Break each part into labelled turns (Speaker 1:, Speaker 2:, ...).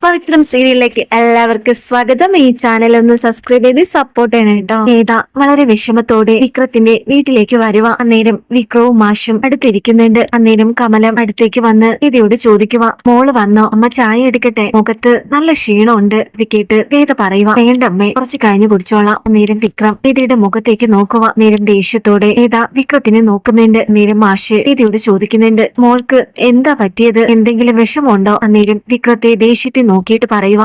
Speaker 1: പവിത്രം സീരിയലിലേക്ക് എല്ലാവർക്കും സ്വാഗതം. ഈ ചാനൽ ഒന്ന് സബ്സ്ക്രൈബ് ചെയ്ത് സപ്പോർട്ട് ചെയ്യണം കേട്ടോ. വേദ വളരെ വിഷമത്തോടെ വിക്രത്തിന്റെ വീട്ടിലേക്ക് വരുക. അന്നേരം വിക്രവും മാഷും അടുത്തിരിക്കുന്നുണ്ട്. അന്നേരം കമലം അടുത്തേക്ക് വന്ന് വേദയോട് ചോദിക്കുക, മോള് വന്നോ? അമ്മ ചായ എടുക്കട്ടെ, മുഖത്ത് നല്ല ക്ഷീണമുണ്ട്. ഇത് കേട്ട് വേദ പറയുക, വേണ്ടമ്മേ, കുറച്ച് കഴിഞ്ഞ് കുടിച്ചോളാം. അന്നേരം വിക്രം വേദയുടെ മുഖത്തേക്ക് നോക്കുക. നേരം ദേഷ്യത്തോടെ വേദ വിക്രത്തിനെ നോക്കുന്നുണ്ട്. നേരം മാഷ് വേദയോട് ചോദിക്കുന്നുണ്ട്, മോൾക്ക് എന്താ പറ്റിയത്? എന്തെങ്കിലും വിഷമമുണ്ടോ? അന്നേരം വിക്രത്തെ ദേഷ്യത്തിൽ നോക്കിയിട്ട് പറയുക,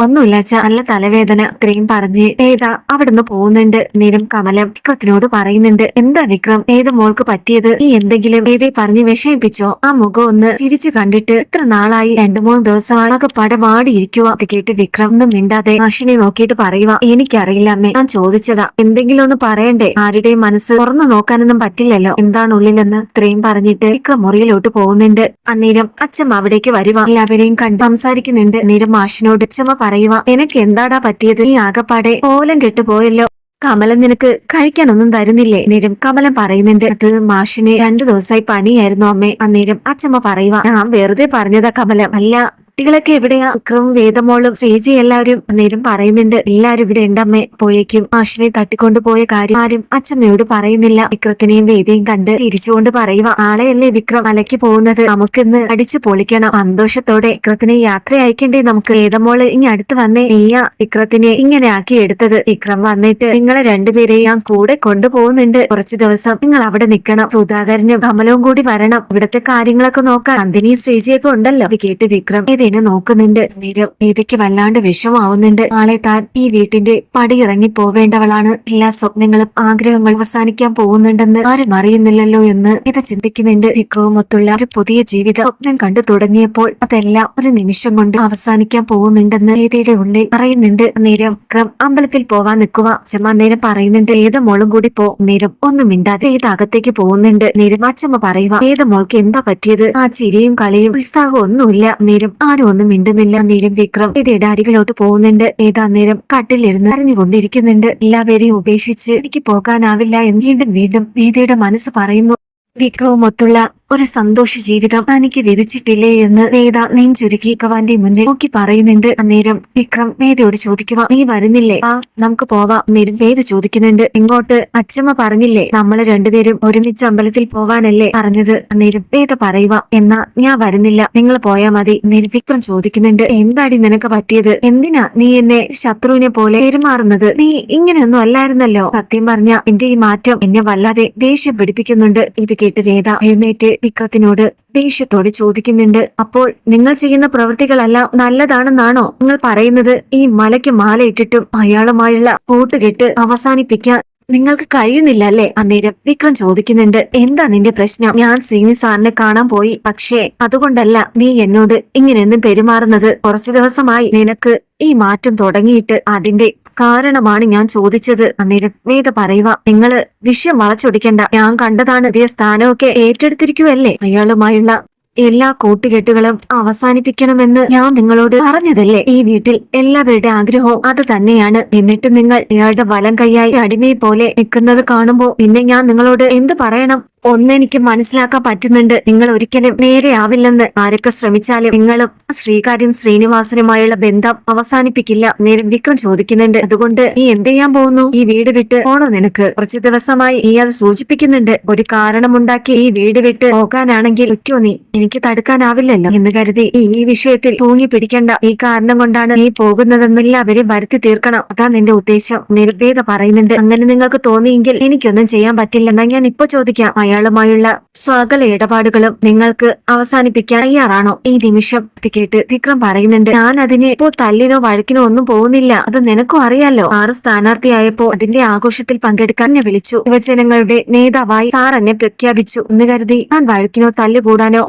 Speaker 1: ഒന്നുമില്ല അച്ഛാ, നല്ല തലവേദന. ഇത്രയും പറഞ്ഞ് വേദ അവിടുന്ന് പോകുന്നുണ്ട്. നേരം കമലം വിക്രത്തിനോട് പറയുന്നുണ്ട്, എന്താ വിക്രം, ഏത് മോൾക്ക് പറ്റിയത്? നീ എന്തെങ്കിലും വേദയെ പറഞ്ഞ് വിഷമിപ്പിച്ചോ? ആ മുഖം ഒന്ന് ചിരിച്ചു കണ്ടിട്ട് ഇത്ര നാളായി, 2-3 ദിവസമായി പട വാടിയിരിക്കുക. അത് കേട്ട് വിക്രം ഒന്നും മിണ്ടാതെ മാഷിനെ നോക്കിയിട്ട് പറയുക, എനിക്കറിയില്ല അമ്മേ, ഞാൻ ചോദിച്ചതാ. എന്തെങ്കിലും ഒന്ന് പറയണ്ടേ? ആരുടെയും മനസ്സ് തുറന്നു നോക്കാനൊന്നും പറ്റില്ലല്ലോ, എന്താണ് ഉള്ളിലെന്ന്. ഇത്രയും പറഞ്ഞിട്ട് വിക്രം മുറിയിലോട്ട് പോകുന്നുണ്ട്. അന്നേരം അച്ഛമ്മ അവിടേക്ക് വരുക. എല്ലാവരെയും കണ്ട് സംസാരിക്കുന്നുണ്ട്. നേരം മാഷിനോട് അച്ഛമ്മ പറയുക, എനക്ക് എന്താടാ പറ്റിയത്? നീ ആകപ്പാടെ കോലം കെട്ടുപോയല്ലോ. കമലം നിനക്ക് കഴിക്കാനൊന്നും തരുന്നില്ലേ? നേരം കമലം പറയുന്നുണ്ട്, അത് മാഷിന് 2 ദിവസമായി പനിയായിരുന്നു അമ്മേ. അന്നേരം അച്ഛമ്മ പറയുക, ഞാൻ വെറുതെ പറഞ്ഞതാ കമലം, അല്ല കുട്ടികളൊക്കെ എവിടെയാ? വിക്രവും വേദമോളും ശ്രീജി എല്ലാവരും. അന്നേരം പറയുന്നുണ്ട്, എല്ലാരും ഇവിടെ ഉണ്ടമ്മേ. അപ്പോഴേക്കും മാഷിനെ തട്ടിക്കൊണ്ടുപോയ കാര്യം ആരും അച്ഛമ്മയോട് പറയുന്നില്ല. വിക്രത്തിനെയും വേദയും കണ്ട് ചിരിച്ചുകൊണ്ട് പറയുക, നാളെയല്ലേ വിക്രം മലയ്ക്ക് പോകുന്നത്, നമുക്കിന്ന് അടിച്ചു പൊളിക്കണം. സന്തോഷത്തോടെ വിക്രത്തിനെ യാത്ര അയക്കണ്ടേ നമുക്ക്? വേദമോള് ഇനി അടുത്ത് വന്നേ, നീയാ വിക്രത്തിനെ ഇങ്ങനെ ആക്കി എടുത്തത്. വിക്രം വന്നിട്ട് നിങ്ങളെ രണ്ടുപേരെയും ഞാൻ കൂടെ കൊണ്ടുപോകുന്നുണ്ട്. കുറച്ചു ദിവസം നിങ്ങൾ അവിടെ നിൽക്കണം. സുധാകരനും കമലവും കൂടി വരണം. ഇവിടത്തെ കാര്യങ്ങളൊക്കെ നോക്കാൻ നന്ദിനിയും ശ്രീജിയൊക്കെ ഉണ്ടല്ലോ. ഇത് കേട്ട് വിക്രം ഇതിനെ നോക്കുന്നുണ്ട്. നേരം വേദയ്ക്ക് വല്ലാണ്ട് വിഷമാവുന്നുണ്ട്. നാളെ താൻ ഈ വീട്ടിന്റെ പടിയിറങ്ങി പോവേണ്ടവളാണ്. എല്ലാ സ്വപ്നങ്ങളും ആഗ്രഹങ്ങളും അവസാനിക്കാൻ പോകുന്നുണ്ടെന്ന് ആരും അറിയുന്നില്ലല്ലോ എന്ന് ഇത് ചിന്തിക്കുന്നുണ്ട്. വിക്രവുമൊത്തുള്ള ഒരു പുതിയ ജീവിതം സ്വപ്നം കണ്ടു തുടങ്ങിയപ്പോൾ അതെല്ലാം ഒരു നിമിഷം കൊണ്ട് അവസാനിക്കാൻ പോകുന്നുണ്ടെന്ന് വേദയുടെ ഉള്ളിൽ പറയുന്നുണ്ട്. നേരം വിക്രം അമ്പലത്തിൽ പോവാൻ നിൽക്കുക. അച്ഛമ്മ നേരം പറയുന്നുണ്ട്, വേദ മോളും കൂടി പോ. നേരം ഒന്നും മിണ്ടാതെ വേദ അകത്തേക്ക് പോകുന്നുണ്ട്. നേരം അച്ഛമ്മ പറയുക, വേദ മോൾക്ക് എന്താ പറ്റിയത്? ആ ചിരിയും കളിയും ഉത്സാഹവും ഒന്നുമില്ല. നേരം ആരും ഒന്നും മിണ്ടുന്നില്ല. നേരം വിക്രം വേദയുടെ അരികിലോട്ട് പോകുന്നുണ്ട്. ഏതാ നേരം കട്ടിലിരുന്ന് കരഞ്ഞുകൊണ്ടിരിക്കുന്നുണ്ട്. എല്ലാവരെയും ഉപേക്ഷിച്ച് എനിക്ക് പോകാനാവില്ല എന്ന് വീണ്ടും വീണ്ടും വേദയുടെ മനസ്സ് പറയുന്നു. വിക്രവുമൊത്തുള്ള ഒരു സന്തോഷ ജീവിതം തനിക്ക് വിധിച്ചിട്ടില്ലേ എന്ന് വേദ നെഞ്ചുരുക്കി ഭഗവാന്റെ മുന്നിൽ നോക്കി പറയുന്നുണ്ട്. അന്നേരം വിക്രം വേദയോട് ചോദിക്കുക, നീ വരുന്നില്ലേ? ആ, നമുക്ക് പോവാം. അന്നേരം വേദ ചോദിക്കുന്നുണ്ട്, ഇങ്ങോട്ട് അച്ഛമ്മ പറഞ്ഞില്ലേ നമ്മള് രണ്ടുപേരും ഒരുമിച്ച് അമ്പലത്തിൽ പോവാനല്ലേ പറഞ്ഞത്? അന്നേരം വേദ പറയുക, എന്നാ ഞാൻ വരുന്നില്ല, നിങ്ങൾ പോയാ മതി. അന്നേരം വിക്രം ചോദിക്കുന്നുണ്ട്, എന്താടി നിനക്ക് പറ്റിയത്? എന്തിനാ നീ എന്നെ ശത്രുവിനെ പോലെ പെരുമാറുന്നത്? നീ ഇങ്ങനെയൊന്നും അല്ലായിരുന്നല്ലോ. സത്യം പറഞ്ഞ എന്റെ ഈ മാറ്റം എന്നെ വല്ലാതെ ദേഷ്യം പിടിപ്പിക്കുന്നുണ്ട്. ഇത് കേട്ട് വേദ എഴുന്നേറ്റ് വിക്രത്തിനോട് ദേഷ്യത്തോടെ ചോദിക്കുന്നുണ്ട്, അപ്പോൾ നിങ്ങൾ ചെയ്യുന്ന പ്രവൃത്തികളെല്ലാം നല്ലതാണെന്നാണോ നിങ്ങൾ പറയുന്നത്? ഈ മലയ്ക്ക് മാലയിട്ടിട്ടും അയാളുമായുള്ള കൂട്ടുകെട്ട് അവസാനിപ്പിക്കാൻ നിങ്ങൾക്ക് കഴിയുന്നില്ല അല്ലേ? അന്നേരം വിക്രം ചോദിക്കുന്നുണ്ട്, എന്താ നിന്റെ പ്രശ്നം? ഞാൻ ശ്രീനി സാറിനെ കാണാൻ പോയി, പക്ഷേ അതുകൊണ്ടല്ല നീ എന്നോട് ഇങ്ങനെയൊന്നും പെരുമാറുന്നത്. കുറച്ചു ദിവസമായി നിനക്ക് ഈ മാറ്റം തുടങ്ങിയിട്ട്, അതിന്റെ കാരണമാണ് ഞാൻ ചോദിച്ചത്. അന്നേരം വേദ പറയുക, നിങ്ങള് വിഷയം വളച്ചൊടിക്കണ്ട. ഞാൻ കണ്ടതാണ്. പുതിയ സ്ഥാനമൊക്കെ ഏറ്റെടുത്തിരിക്കുവല്ലേ. അയാളുമായുള്ള എല്ലാ കൂട്ടുകെട്ടുകളും അവസാനിപ്പിക്കണമെന്ന് ഞാൻ നിങ്ങളോട് പറഞ്ഞതല്ലേ? ഈ വീട്ടിൽ എല്ലാവരുടെ ആഗ്രഹവും അത് തന്നെയാണ്. എന്നിട്ട് നിങ്ങൾ ഇയാളുടെ വലം കൈയായി അടിമയെ പോലെ നിൽക്കുന്നത് കാണുമ്പോ പിന്നെ ഞാൻ നിങ്ങളോട് എന്ത് പറയണം? ഒന്നെനിക്ക് മനസ്സിലാക്കാൻ പറ്റുന്നുണ്ട്, നിങ്ങൾ ഒരിക്കലും നേരെയാവില്ലെന്ന്. ആരൊക്കെ ശ്രമിച്ചാലും നിങ്ങളും ശ്രീകാര്യം ശ്രീനിവാസനുമായുള്ള ബന്ധം അവസാനിപ്പിക്കില്ല. നേരം വിക്രം ചോദിക്കുന്നുണ്ട്, അതുകൊണ്ട് നീ എന്ത് ചെയ്യാൻ പോകുന്നു? ഈ വീട് വിട്ട് പോണോ നിനക്ക്? കുറച്ചു ദിവസമായി നീ അത് സൂചിപ്പിക്കുന്നുണ്ട്. ഒരു കാരണമുണ്ടാക്കി ഈ വീട് വിട്ട് പോകാനാണെങ്കിൽ ഒറ്റോ നീ എനിക്ക് തടുക്കാനാവില്ലല്ലോ എന്ന് കരുതി ഈ വിഷയത്തിൽ തൂങ്ങി പിടിക്കണ്ട. ഈ കാരണം കൊണ്ടാണ് നീ പോകുന്നതെന്നില്ല അവരെ വരുത്തി തീർക്കണം. അതാ നിന്റെ ഉദ്ദേശം. നിർവേദ പറയുന്നുണ്ട്, അങ്ങനെ നിങ്ങൾക്ക് തോന്നിയെങ്കിൽ എനിക്കൊന്നും ചെയ്യാൻ പറ്റില്ല. എന്നാ ഞാൻ ഇപ്പൊ ചോദിക്കാം, അയാളുമായുള്ള സകല ഇടപാടുകളും നിങ്ങൾക്ക് അവസാനിപ്പിക്കാൻ തയ്യാറാണോ ഈ നിമിഷം? ഇത് കേട്ട് വിക്രം പറയുന്നുണ്ട്, ഞാൻ അതിന് ഇപ്പോ തല്ലിനോ വഴക്കിനോ ഒന്നും പോകുന്നില്ല. അത് നിനക്കും അറിയാലോ. 6 സ്ഥാനാർത്ഥിയായപ്പോ അതിന്റെ ആഘോഷത്തിൽ പങ്കെടുക്കാൻ എന്നെ വിളിച്ചു. യുവജനങ്ങളുടെ നേതാവായി സാർ എന്നെ പ്രഖ്യാപിച്ചു എന്ന് കരുതി ഞാൻ വഴക്കിനോ തല്ലുകൂടാനോ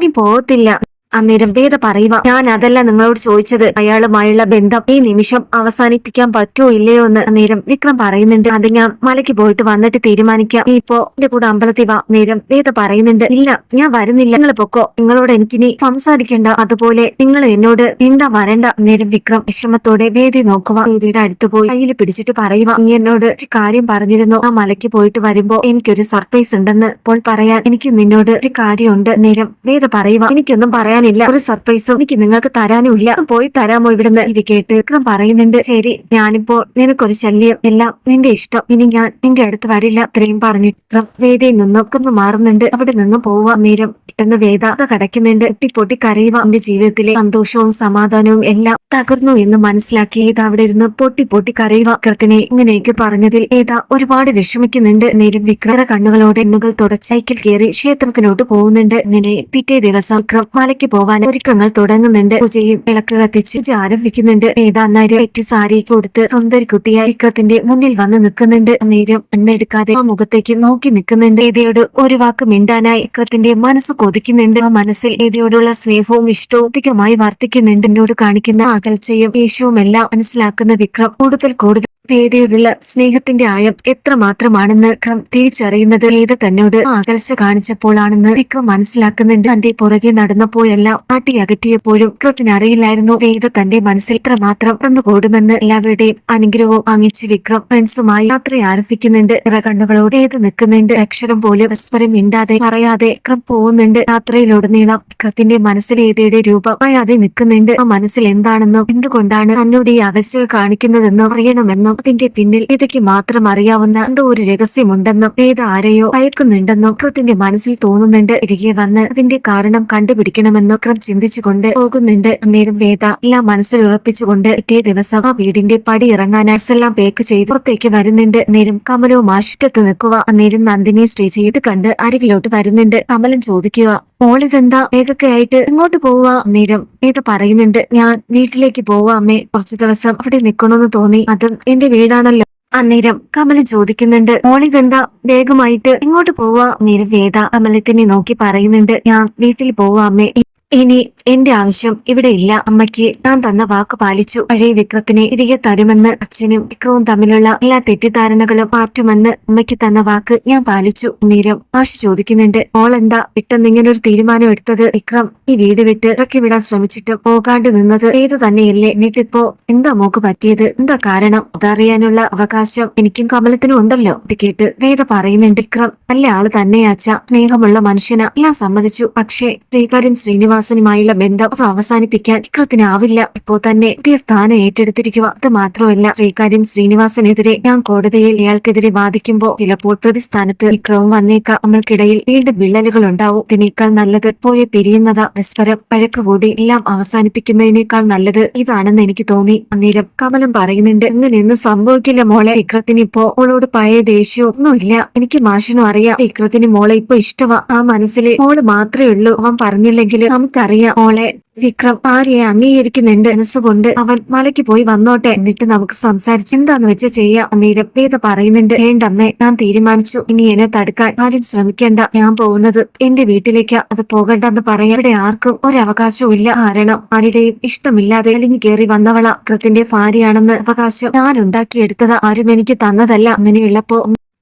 Speaker 1: നീ പോകത്തില്ല. അന്നേരം വേദ പറയുക, ഞാൻ അതല്ല നിങ്ങളോട് ചോദിച്ചത്, അയാളുമായുള്ള ബന്ധം ഈ നിമിഷം അവസാനിപ്പിക്കാൻ പറ്റോ ഇല്ലയോ എന്ന്. അന്നേരം വിക്രം പറയുന്നുണ്ട്, അത് ഞാൻ മലയ്ക്ക് പോയിട്ട് വന്നിട്ട് തീരുമാനിക്കാം. നീ ഇപ്പോ എന്റെ കൂടെ അമ്പലത്തിൽ വാ. നേരം വേദ പറയുന്നുണ്ട്, ഇല്ല ഞാൻ വരുന്നില്ല, നിങ്ങൾ പൊക്കോ. നിങ്ങളോട് എനിക്കിനി സംസാരിക്കണ്ട. അതുപോലെ നിങ്ങൾ എന്നോട് എന്താ വരണ്ട. നേരം വിക്രം വിഷമത്തോടെ വേദി നോക്കുക. വേദിയുടെ അടുത്ത് പോയി കയ്യിൽ പിടിച്ചിട്ട് പറയുക, നീ എന്നോട് ഒരു കാര്യം പറഞ്ഞിരുന്നു, ആ മലയ്ക്ക് പോയിട്ട് വരുമ്പോ എനിക്കൊരു സർപ്രൈസ് ഉണ്ടെന്ന്. അപ്പോൾ പറയാൻ എനിക്ക് നിന്നോട് ഒരു കാര്യമുണ്ട്. നേരം വേദ പറയുക, എനിക്കൊന്നും പറയാൻ പറയാനില്ല, ഒരു സർപ്രൈസും എനിക്ക് നിങ്ങൾക്ക് തരാനും ഇല്ല. പോയി തരാമോ ഇവിടുന്ന്? ഇത് കേട്ട് വിക്രം പറയുന്നുണ്ട്, ശരി, ഞാനിപ്പോൾ നിനക്കൊരു ശല്യം, എല്ലാം നിന്റെ ഇഷ്ടം, ഇനി ഞാൻ നിന്റെ അടുത്ത് വരില്ല. ഇത്രയും പറഞ്ഞിട്ട് വിക്രം വേദയിൽ നിന്നൊക്കെ ഒന്ന് മാറുന്നുണ്ട്. അവിടെ നിന്ന് പോവാ നേരം പെട്ടെന്ന് വേദ കടക്കുന്നുണ്ട്. പൊട്ടി കരയുക. എന്റെ ജീവിതത്തിലെ സന്തോഷവും സമാധാനവും എല്ലാം തകർന്നു എന്ന് മനസ്സിലാക്കി ഏത അവിടെ ഇരുന്ന് പൊട്ടി കരയുക. വിക്രത്തിനെ ഇങ്ങനെയൊക്കെ പറഞ്ഞതിൽ ഏത ഒരുപാട് വിഷമിക്കുന്നുണ്ട്. നേരം വിക്ര കണ്ണുകളോടെ എണ്ണുകൾ തുടച്ച് സൈക്കിൾ കയറി ക്ഷേത്രത്തിലോട്ട് പോകുന്നുണ്ട്. ഇങ്ങനെ പിറ്റേ ദിവസം വിക്രം മലയ്ക്ക് പോവാൻ ഒരുക്കങ്ങൾ തുടങ്ങുന്നുണ്ട്. പൂജയും വിളക്ക് കത്തിച്ച് പൂജ ആരംഭിക്കുന്നുണ്ട്. ഏത അന്നേരം പെറ്റി സാരി കൊടുത്ത് സുന്ദരി കുട്ടിയായി വിക്രത്തിന്റെ മുന്നിൽ വന്ന് നിൽക്കുന്നുണ്ട്. നേരം എണ്ണെടുക്കാതെ ആ മുഖത്തേക്ക് നോക്കി നിൽക്കുന്നുണ്ട്. ഏതയോട് ഒരു വാക്ക് മിണ്ടാനായി വിക്രത്തിന്റെ മനസ്സ് കൊതിക്കുന്നുണ്ട്. ആ മനസ്സിൽ ഏതയോടുള്ള സ്നേഹവും ഇഷ്ടവും അധികമായി വർദ്ധിക്കുന്നുണ്ട്. എന്നോട് കാണിക്കുന്ന അകൽച്ചയും ദേഷ്യവും എല്ലാം മനസ്സിലാക്കുന്ന വിക്രം കൂടുതൽ വേദയോടുള്ള സ്നേഹത്തിന്റെ ആഴം എത്രമാത്രമാണെന്ന് വിക്രം തിരിച്ചറിയുന്നത് വേദ തന്നോട് അകൽച്ച കാണിച്ചപ്പോഴാണെന്ന് വിക്രം മനസ്സിലാക്കുന്നുണ്ട്. തന്റെ പുറകെ നടന്നപ്പോഴെല്ലാം ആട്ടി അകറ്റിയപ്പോഴും വിക്രത്തിന് അറിയില്ലായിരുന്നു വേദ തന്റെ മനസ്സിൽ എത്രമാത്രം കൂടുമെന്ന്. എല്ലാവരുടെയും അനുഗ്രഹവും വാങ്ങിച്ച് വിക്രം ഫ്രണ്ട്സുമായി യാത്ര ആരംഭിക്കുന്നുണ്ട്. കണ്ണുകളോട് വേദ നിൽക്കുന്നുണ്ട്. അക്ഷരം പോലും പരസ്പരം മിണ്ടാതെ പറയാതെ വിക്രം പോകുന്നുണ്ട്. യാത്രയിലുടനീളം വിക്രത്തിന്റെ മനസ്സിൽ ഏതയുടെ രൂപം അയാതെ നിൽക്കുന്നുണ്ട്. ആ മനസ്സിൽ എന്താണെന്നും എന്തുകൊണ്ടാണ് തന്നോട് ഈ അകൽച്ചകൾ കാണിക്കുന്നതെന്നും അറിയണമെന്നും അതിന്റെ പിന്നിൽ ഇതൊക്കെ മാത്രം അറിയാവുന്ന എന്തോ ഒരു രഹസ്യമുണ്ടെന്നും വേദ ആരെയോ ഭയക്കുന്നുണ്ടെന്നും വിക്രത്തിന്റെ മനസ്സിൽ തോന്നുന്നുണ്ട്. തിരികെ വന്ന് അതിന്റെ കാരണം കണ്ടുപിടിക്കണമെന്നും വിക്രം ചിന്തിച്ചുകൊണ്ട് പോകുന്നുണ്ട്. അന്നേരം വേദ എല്ലാം മനസ്സിൽ ഉറപ്പിച്ചുകൊണ്ട് പിറ്റേ ദിവസം ആ വീടിന്റെ പടി ഇറങ്ങാനായി എല്ലാം പേക്ക് ചെയ്ത് പുറത്തേക്ക് വരുന്നുണ്ട്. നേരം കമലവും ആശുപത്രി നിൽക്കുക. അന്നേരം നന്ദിനി ശ്രീജി ഇത് കണ്ട് അരികിലോട്ട് വരുന്നുണ്ട്. കമലൻ ചോദിക്കുക, മോളിതെന്താ വേഗൊക്കെ ആയിട്ട് എങ്ങോട്ട് പോവുക? നേരം ഏത് പറയുന്നുണ്ട്, ഞാൻ വീട്ടിലേക്ക് പോവാ അമ്മേ, കുറച്ചു ദിവസം അവിടെ നിൽക്കണമെന്ന് തോന്നി, അതും എന്റെ വീടാണല്ലോ. അന്നേരം കമല ചോദിക്കുന്നുണ്ട്, മോളിതെന്താ വേഗമായിട്ട് എങ്ങോട്ട് പോവാ? നേരം വേദ കമലത്തിനെ നോക്കി പറയുന്നുണ്ട്, ഞാൻ വീട്ടിൽ പോവാ അമ്മേ, ഇനി എന്റെ ആവശ്യം ഇവിടെ ഇല്ല. അമ്മയ്ക്ക് ഞാൻ തന്ന വാക്ക് പാലിച്ചു. പഴയ വിക്രത്തിനെ തിരികെ തരുമെന്ന് അച്ഛനും വിക്രവും തമ്മിലുള്ള എല്ലാ തെറ്റിദ്ധാരണകളും മാറ്റുമെന്ന് അമ്മയ്ക്ക് തന്ന വാക്ക് ഞാൻ പാലിച്ചു. നേരം ആശ ചോദിക്കുന്നുണ്ട്, മോളെന്താ പെട്ടെന്ന് ഇങ്ങനെ ഒരു തീരുമാനം എടുത്തത്? വിക്രം ഈ വീട് വിട്ട് ഇറക്കി വിടാൻ ശ്രമിച്ചിട്ട് പോകാണ്ട് നിന്നത് ഏത് തന്നെയല്ലേ? എന്നിട്ടിപ്പോ എന്താ മോക്ക് പറ്റിയത്? എന്താ കാരണം? അതറിയാനുള്ള അവകാശം എനിക്കും കമലത്തിനും ഉണ്ടല്ലോ. ഇത് കേട്ട് വേദ പറയുന്നുണ്ട്, വിക്രം നല്ല ആള് തന്നെയാച്ച, സ്നേഹമുള്ള മനുഷ്യന, എല്ലാം സമ്മതിച്ചു. പക്ഷേ ശ്രീകാര്യം ശ്രീനിവാസനുമായുള്ള ബന്ധം അത് അവസാനിപ്പിക്കാൻ വിക്രത്തിനാവില്ല. ഇപ്പോ തന്നെ പുതിയ സ്ഥാനം ഏറ്റെടുത്തിരിക്കുക. അത് മാത്രമല്ല, ശ്രീകാര്യം ശ്രീനിവാസനെതിരെ ഞാൻ കോടതിയിൽ അയാൾക്കെതിരെ വാദിക്കുമ്പോൾ ചിലപ്പോൾ പ്രതിസ്ഥാനത്ത് വിക്രവും വന്നേക്കാം. നമ്മൾക്കിടയിൽ വീണ്ടും വിള്ളലുകൾ ഉണ്ടാവും. ഇതിനേക്കാൾ നല്ലത് ഇപ്പോഴേ പിരിയുന്നതാ. പരസ്പരം പഴക്കുകൂടി എല്ലാം അവസാനിപ്പിക്കുന്നതിനേക്കാൾ നല്ലത് ഇതാണെന്ന് എനിക്ക് തോന്നി. അന്നേരം കമലം പറയുന്നുണ്ട്, അങ്ങനെയൊന്നും സംഭവിക്കില്ല മോളെ. വിക്രത്തിന് ഇപ്പോ മോളോട് പഴയ ദേഷ്യവും ഒന്നുമില്ല. എനിക്ക് മാഷിനും അറിയാം വിക്രത്തിന് മോളെ ഇപ്പൊ ഇഷ്ടമാ. ആ മനസ്സിൽ മോള് മാത്രമേ ഉള്ളൂ. അവൻ പറഞ്ഞില്ലെങ്കിലും നമുക്കറിയാം മോളെ വിക്രം ആര്യയെ അംഗീകരിക്കുന്നുണ്ട്. മനസ്സുകൊണ്ട് അവൻ മലയ്ക്ക് പോയി വന്നോട്ടെ, എന്നിട്ട് നമുക്ക് സംസാരിച്ച് എന്താന്ന് വെച്ച് ചെയ്യാം. അന്നേരം വേദ പറയുന്നുണ്ട്, വേണ്ടമ്മേ, ഞാൻ തീരുമാനിച്ചു. ഇനി എന്നെ തടുക്കാൻ ആരും ശ്രമിക്കണ്ട. ഞാൻ പോകുന്നത് എന്റെ വീട്ടിലേക്കാ. അത് പോകണ്ടെന്ന് പറയാൻ ഇവിടെ ആർക്കും ഒരവകാശവും ഇല്ല. കാരണം ആരുടെയും ഇഷ്ടമില്ലാതെ അലിഞ്ഞു കയറി വന്നവളാ. വിക്രത്തിന്റെ ഭാര്യയാണെന്ന് അവകാശം ഞാൻ ഉണ്ടാക്കിയെടുത്തതാ, ആരും എനിക്ക് തന്നതല്ല. അങ്ങനെയുള്ളപ്പോ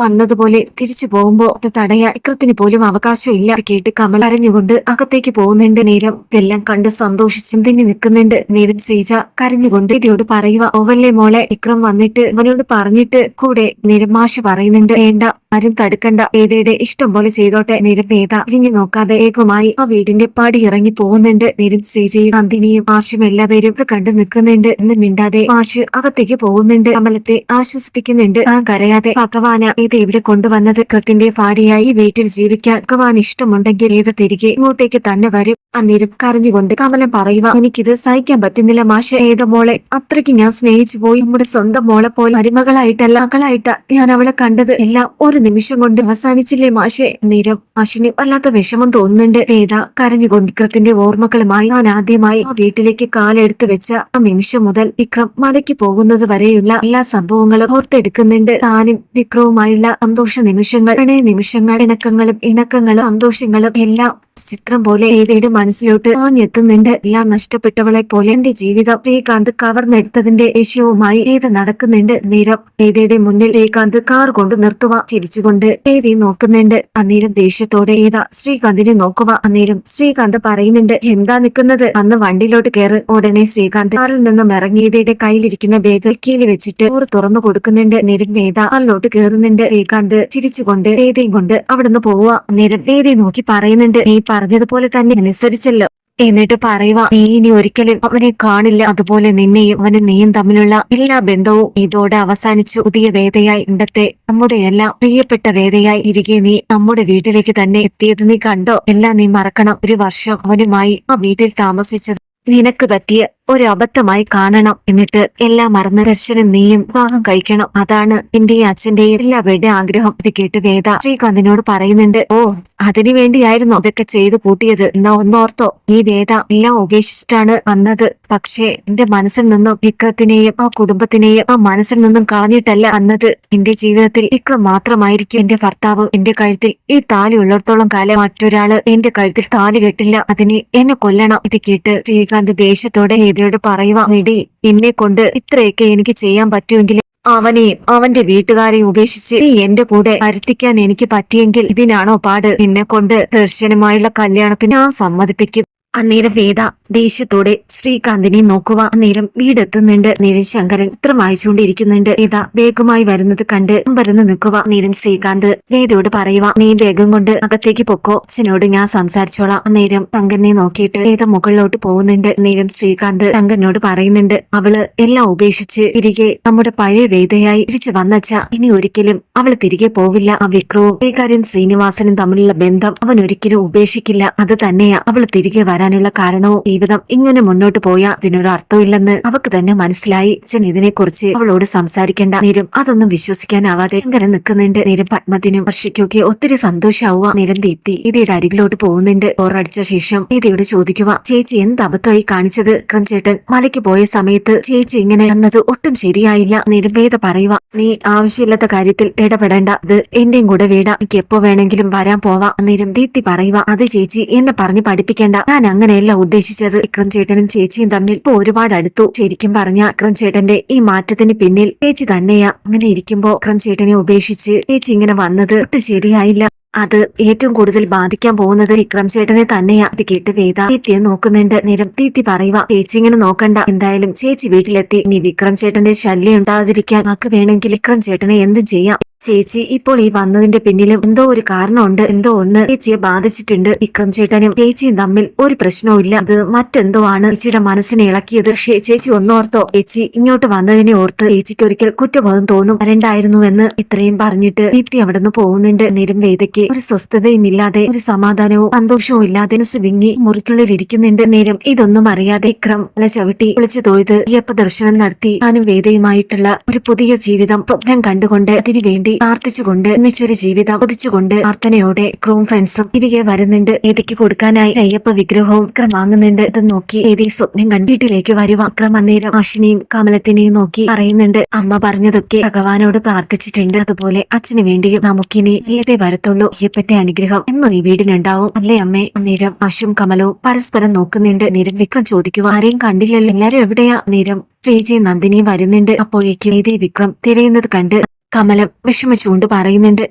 Speaker 1: വന്നതുപോലെ തിരിച്ചു പോകുമ്പോ അത് തടയാൻ വിക്രത്തിന് പോലും അവകാശമില്ല. കേട്ട് കമൽ കരഞ്ഞുകൊണ്ട് അകത്തേക്ക് പോകുന്നുണ്ട്. നേരം ഇതെല്ലാം കണ്ട് സന്തോഷിച്ചും തിന്നി നിൽക്കുന്നുണ്ട്. നേരം ശ്രീജ കരഞ്ഞുകൊണ്ട് ഇതിയോട് പറയുക, ഓവല്ലേ മോളെ, വിക്രം വന്നിട്ട് അവനോട് പറഞ്ഞിട്ട് കൂടെ. നേരം മാഷ് പറയുന്നുണ്ട്, വേണ്ട, ആരും തടുക്കണ്ട, വേദയുടെ ഇഷ്ടം പോലെ ചെയ്തോട്ടെ. നേരം വേദ ഇരിഞ്ഞു നോക്കാതെ വേഗമായി ആ വീടിന്റെ പടി ഇറങ്ങി പോകുന്നുണ്ട്. നേരം ശ്രീജയും നന്ദിനിയും മാഷും എല്ലാവരും ഇത് കണ്ടു നിൽക്കുന്നുണ്ട്. എന്ന് മിണ്ടാതെ മാഷ് അകത്തേക്ക് പോകുന്നുണ്ട്. കമലത്തെ ആശ്വസിപ്പിക്കുന്നുണ്ട്, താൻ കരയാതെ, ഭഗവാന ഇത് ഇവിടെ കൊണ്ടുവന്നത്. വിക്രത്തിന്റെ ഭാര്യയായി ഈ വീട്ടിൽ ജീവിക്കാൻ ഭഗവാൻ ഇഷ്ടമുണ്ടെങ്കിൽ ഏത് തിരികെ ഇങ്ങോട്ടേക്ക് തന്നെ വരും. അന്നേരം കരഞ്ഞുകൊണ്ട് കമലം പറയുക, എനിക്കിത് സഹിക്കാൻ പറ്റുന്നില്ല മാഷെ. ഏത മോളെ അത്രയ്ക്ക് ഞാൻ സ്നേഹിച്ചു പോയി. നമ്മുടെ സ്വന്തം മോളെ പോലെ മരുമകളായിട്ടല്ല മകളായിട്ടാ ഞാൻ അവളെ കണ്ടത്. എല്ലാം ഒരു നിമിഷം കൊണ്ട് അവസാനിച്ചില്ലേ മാഷെ. നേരം മാഷിന് വല്ലാത്ത വിഷമം തോന്നുന്നുണ്ട്. വേദ കരഞ്ഞുകൊണ്ട് വിക്രത്തിന്റെ ഓർമ്മകളുമായി ഞാൻ ആദ്യമായി ആ വീട്ടിലേക്ക് കാലെടുത്ത് വെച്ച ആ നിമിഷം മുതൽ വിക്രം മലയ്ക്ക് പോകുന്നത് വരെയുള്ള എല്ലാ സംഭവങ്ങളും ഓർത്തെടുക്കുന്നുണ്ട്. താനും വിക്രവുമായുള്ള സന്തോഷ നിമിഷങ്ങൾ, പ്രണയ നിമിഷങ്ങൾ, ഇണക്കങ്ങളും സന്തോഷങ്ങളും എല്ലാം ചിത്രം പോലെ ഏതയുടെ മനസ്സിലോട്ട് ആഞ്ഞെത്തുന്നുണ്ട്. എല്ലാം നഷ്ടപ്പെട്ടവളെ പോലെ എന്റെ ജീവിതം ശ്രീകാന്ത് കവർന്നെടുത്തതിന്റെ ദേഷ്യവുമായി ഏത നടക്കുന്നുണ്ട്. നേരം ഏതയുടെ മുന്നിൽ ശ്രീകാന്ത് കാർ കൊണ്ട് നിർത്തുക. ചിരിച്ചുകൊണ്ട് ഏതയെ നോക്കുന്നുണ്ട്. അന്നേരം ദേഷ്യത്തോടെ ഏത ശ്രീകാന്തിനെ നോക്കുക. അന്നേരം ശ്രീകാന്ത് പറയുന്നുണ്ട്, എന്താ നിൽക്കുന്നത്, അന്ന് വണ്ടിയിലോട്ട് കയറ്. ഉടനെ ശ്രീകാന്ത് കാറിൽ നിന്നും ഇറങ്ങി ഏതയുടെ കയ്യിലിരിക്കുന്ന ബാഗ് കീഴി വെച്ചിട്ട് ഡോർ തുറന്നു കൊടുക്കുന്നുണ്ട്. നേരം വേദ അതിലോട്ട് കയറുന്നുണ്ട്. ശ്രീകാന്ത് ചിരിച്ചുകൊണ്ട് വേദയും കൊണ്ട് അവിടുന്ന് പോവുക. നേരം വേദയെ നോക്കി പറയുന്നുണ്ട്, നീ പറഞ്ഞതുപോലെ തന്നെ അനുസരിച്ചല്ലോ. എന്നിട്ട് പറയുക, നീ ഇനി ഒരിക്കലും അവനെ കാണില്ല, അതുപോലെ നിന്നെയും അവനും നീയും തമ്മിലുള്ള എല്ലാ ബന്ധവും ഇതോടെ അവസാനിച്ചു. പുതിയ വേദയായി ഇണ്ടത്തെ നമ്മുടെ എല്ലാം പ്രിയപ്പെട്ട വേദയായി തിരികെ നീ നമ്മുടെ വീട്ടിലേക്ക് തന്നെ എത്തിയത് നീ കണ്ടോ? എല്ലാം നീ മറക്കണം. ഒരു വർഷം അവനുമായി ആ വീട്ടിൽ താമസിച്ചത് നിനക്ക് പറ്റിയ ഒരു അബദ്ധമായി കാണണം. എന്നിട്ട് എല്ലാം മറന്ന് ദർശനം നീയും വിവാഹം കഴിക്കണം. അതാണ് എന്റെയും അച്ഛന്റെയും എല്ലാവരുടെയും ആഗ്രഹം. ഇത് കേട്ട് വേദ ശ്രീകാന്തിനോട് പറയുന്നുണ്ട്, ഓ അതിനു വേണ്ടിയായിരുന്നു അതൊക്കെ ചെയ്തു കൂട്ടിയത്. എന്നാ ഒന്നോർത്തോ, ഈ വേദ എല്ലാം ഉപേക്ഷിച്ചിട്ടാണ് വന്നത്. പക്ഷേ എന്റെ മനസ്സിൽ നിന്നും വിക്രത്തിനെയും ആ കുടുംബത്തിനെയും ആ മനസ്സിൽ നിന്നും കളഞ്ഞിട്ടല്ല വന്നത്. എന്റെ ജീവിതത്തിൽ വിക്രം മാത്രമായിരിക്കും എന്റെ ഭർത്താവ്. എന്റെ കഴുത്തിൽ ഈ താലി ഉള്ളിടത്തോളം കാലം മറ്റൊരാള് എന്റെ കഴുത്തിൽ താലി കെട്ടില്ല. അതിന് എന്നെ കൊല്ലണം. ഇത് കേട്ട് ശ്രീകാന്ത് ദേഷ്യത്തോടെ വേദയോട് പറയുക, എടി എന്നെ കൊണ്ട് ഇത്രയൊക്കെ എനിക്ക് ചെയ്യാൻ പറ്റുമെങ്കിൽ അവനെയും അവന്റെ വീട്ടുകാരെയും ഉപേക്ഷിച്ച് നീ എന്റെ കൂടെ വരുത്തിക്കാൻ എനിക്ക് പറ്റിയെങ്കിൽ ഇതിനാണോ പാട്? എന്നെ കൊണ്ട് ദർശനമായുള്ള കല്യാണത്തിന് ഞാൻ സമ്മതിപ്പിക്കും. അന്നേരം വേദ ദേഷ്യത്തോടെ ശ്രീകാന്തിനെ നോക്കുക. അന്നേരം വീടെത്തുന്നുണ്ട്. നേരം ശങ്കരൻ ചിത്രം വായിച്ചുകൊണ്ടിരിക്കുന്നുണ്ട്. വേദ വേഗമായി വരുന്നത് കണ്ട് വരുന്ന് നിൽക്കുക. നേരം ശ്രീകാന്ത് വേദയോട് പറയുക, നീ വേഗം കൊണ്ട് അകത്തേക്ക് പൊക്കോ, അച്ഛനോട് ഞാൻ സംസാരിച്ചോളാം. അന്നേരം ശങ്കരനെ നോക്കിയിട്ട് വേദ മുകളിലോട്ട് പോകുന്നുണ്ട്. നേരം ശ്രീകാന്ത് ശങ്കരനോട് പറയുന്നുണ്ട്, അവള് എല്ലാം ഉപേക്ഷിച്ച് തിരികെ നമ്മുടെ പഴയ വേദയായി തിരിച്ചു വന്നച്ച. ഇനി ഒരിക്കലും അവള് തിരികെ പോവില്ല. ആ വിക്രവും ശ്രീകാര്യം ശ്രീനിവാസനും തമ്മിലുള്ള ബന്ധം അവൻ ഒരിക്കലും ഉപേക്ഷിക്കില്ല. അത് തന്നെയാ അവള് തിരികെ വരാനുള്ള കാരണവും. ജീവിതം ഇങ്ങനെ മുന്നോട്ട് പോയാൽ ഇതിനൊരു അർത്ഥമില്ലെന്ന് അവക്ക് തന്നെ മനസ്സിലായി. അച്ഛൻ ഇതിനെക്കുറിച്ച് അവളോട് സംസാരിക്കേണ്ട. നേരം അതൊന്നും വിശ്വസിക്കാനാവാതെ അങ്ങനെ നിൽക്കുന്നുണ്ട്. നേരം പത്മത്തിനും വർഷയ്ക്കൊക്കെ ഒത്തിരി സന്തോഷാവുക. നേരം ദീപ്തി ഇതിയുടെ അരികിലോട്ട് പോകുന്നുണ്ട്. ഓറടിച്ച ശേഷം ഇതിയോട് ചോദിക്കുക, ചേച്ചി എന്ത് അബദ്ധമായി കാണിച്ചത്? വിക്രം ചേട്ടൻ മലയ്ക്ക് പോയ സമയത്ത് ചേച്ചി ഇങ്ങനെ എന്നത് ഒട്ടും ശരിയായില്ല. നേരം വേദ പറയുക, നീ ആവശ്യമില്ലാത്ത കാര്യത്തിൽ ഇടപെടേണ്ട. ഇത് എന്റെയും കൂടെ വീടാ, എനിക്ക് എപ്പോ വേണമെങ്കിലും വരാൻ പോവാ. നേരം ദീപ്തി പറയുക, അത് ചേച്ചി എന്നെ പറഞ്ഞ് പഠിപ്പിക്കേണ്ട. ഞാൻ അങ്ങനെയല്ല ഉദ്ദേശിച്ചത്. വിക്രം ചേട്ടനും ചേച്ചിയും തമ്മിൽ ഇപ്പൊ ഒരുപാട് അടുത്തു. ശരിക്കും പറഞ്ഞ വിക്രം ചേട്ടന്റെ ഈ മാറ്റത്തിന് പിന്നിൽ ചേച്ചി തന്നെയാ. അങ്ങനെ ഇരിക്കുമ്പോ വിക്രം ചേട്ടനെ ഉപേക്ഷിച്ച് ചേച്ചി ഇങ്ങനെ വന്നത് ഒട്ടും ശരിയായില്ല. അത് ഏറ്റവും കൂടുതൽ ബാധിക്കാൻ പോകുന്നത് വിക്രം ചേട്ടനെ തന്നെയാ. ഇത് കേട്ട് വേദ ദീപ്തിയെ നോക്കുന്നുണ്ട്. നേരം ദീപ്തി പറയുക, ചേച്ചി ഇങ്ങനെ നോക്കണ്ട. എന്തായാലും ചേച്ചി വീട്ടിലെത്തി. ഇനി വിക്രം ചേട്ടന്റെ ശല്യം ഉണ്ടാകാതിരിക്കാൻ ആക്ക് വേണമെങ്കിൽ വിക്രം ചേട്ടനെ എന്തും ചെയ്യാം. ചേച്ചി ഇപ്പോൾ ഈ വന്നതിന്റെ പിന്നിലും എന്തോ ഒരു കാരണമുണ്ട്. എന്തോ ഒന്ന് ചേച്ചിയെ ബാധിച്ചിട്ടുണ്ട്. വിക്രം ചേട്ടനും ചേച്ചിയും തമ്മിൽ ഒരു പ്രശ്നവും അത് മറ്റെന്തോ ആണ് ചേച്ചിയുടെ മനസ്സിനെ ഇളക്കിയത്. പക്ഷേ ചേച്ചി ഒന്നോർത്തോ, ചേച്ചി ഇങ്ങോട്ട് വന്നതിനെ ഓർത്ത് ചേച്ചിക്ക് ഒരിക്കൽ കുറ്റബോധം തോന്നും. വരണ്ടായിരുന്നുവെന്ന്. ഇത്രയും പറഞ്ഞിട്ട് ദീപ്തി അവിടെ നിന്ന് പോകുന്നുണ്ട്. നേരം വേദയ്ക്ക് ഒരു സ്വസ്ഥതയും ഇല്ലാതെ ഒരു സമാധാനവും സന്തോഷവും ഇല്ലാതെ വിങ്ങി മുറിക്കുള്ളിൽ ഇരിക്കുന്നുണ്ട്. നേരം ഇതൊന്നും അറിയാതെ വിക്രം അല്ല ചവിട്ടി വിളിച്ചു തൊഴുത് അയ്യപ്പ ദർശനം നടത്തി താനും വേദയുമായിട്ടുള്ള ഒരു പുതിയ ജീവിതം സ്വപ്നം കണ്ടുകൊണ്ട് അതിനു വേണ്ടി പ്രാർത്ഥിച്ചുകൊണ്ട് ഒന്നിച്ചൊരു ജീവിതം കൊതിച്ചുകൊണ്ട് പ്രാർത്ഥനയോടെ വിക്രവും ഫ്രണ്ട്സും തിരികെ വരുന്നുണ്ട്. ഏതിക്ക് കൊടുക്കാനായി അയ്യപ്പ വിഗ്രഹവും വിക്രം വാങ്ങുന്നുണ്ട്. ഇത് നോക്കി ഏതി സ്വപ്നം കണ്ട് വീട്ടിലേക്ക് വരുവാ. വിക്രം അന്നേരം അശ്വിനെയും കമലത്തിനെയും നോക്കി പറയുന്നുണ്ട്, അമ്മ പറഞ്ഞതൊക്കെ ഭഗവാനോട് പ്രാർത്ഥിച്ചിട്ടുണ്ട്. അതുപോലെ അച്ഛന് വേണ്ടിയും നമുക്കിനി നല്ലതേ വരത്തുള്ളൂ. അയ്യപ്പന്റെ അനുഗ്രഹം എന്നും ഈ വീടിനുണ്ടാവും, അല്ലേ അമ്മേ? അന്നേരം അശ്വും കമലവും പരസ്പരം നോക്കുന്നുണ്ട്. നേരം വിക്രം ചോദിക്കുക, ആരെയും കണ്ടില്ലല്ലോ, എല്ലാരും എവിടെയാ? നേരം ശ്രീജയും നന്ദിനിയും വരുന്നുണ്ട്. അപ്പോഴേക്കും ഏതേ വിക്രം തിരയുന്നത് കണ്ട് കമലം വിഷമിച്ചുകൊണ്ട് പറയുന്നുണ്ട്,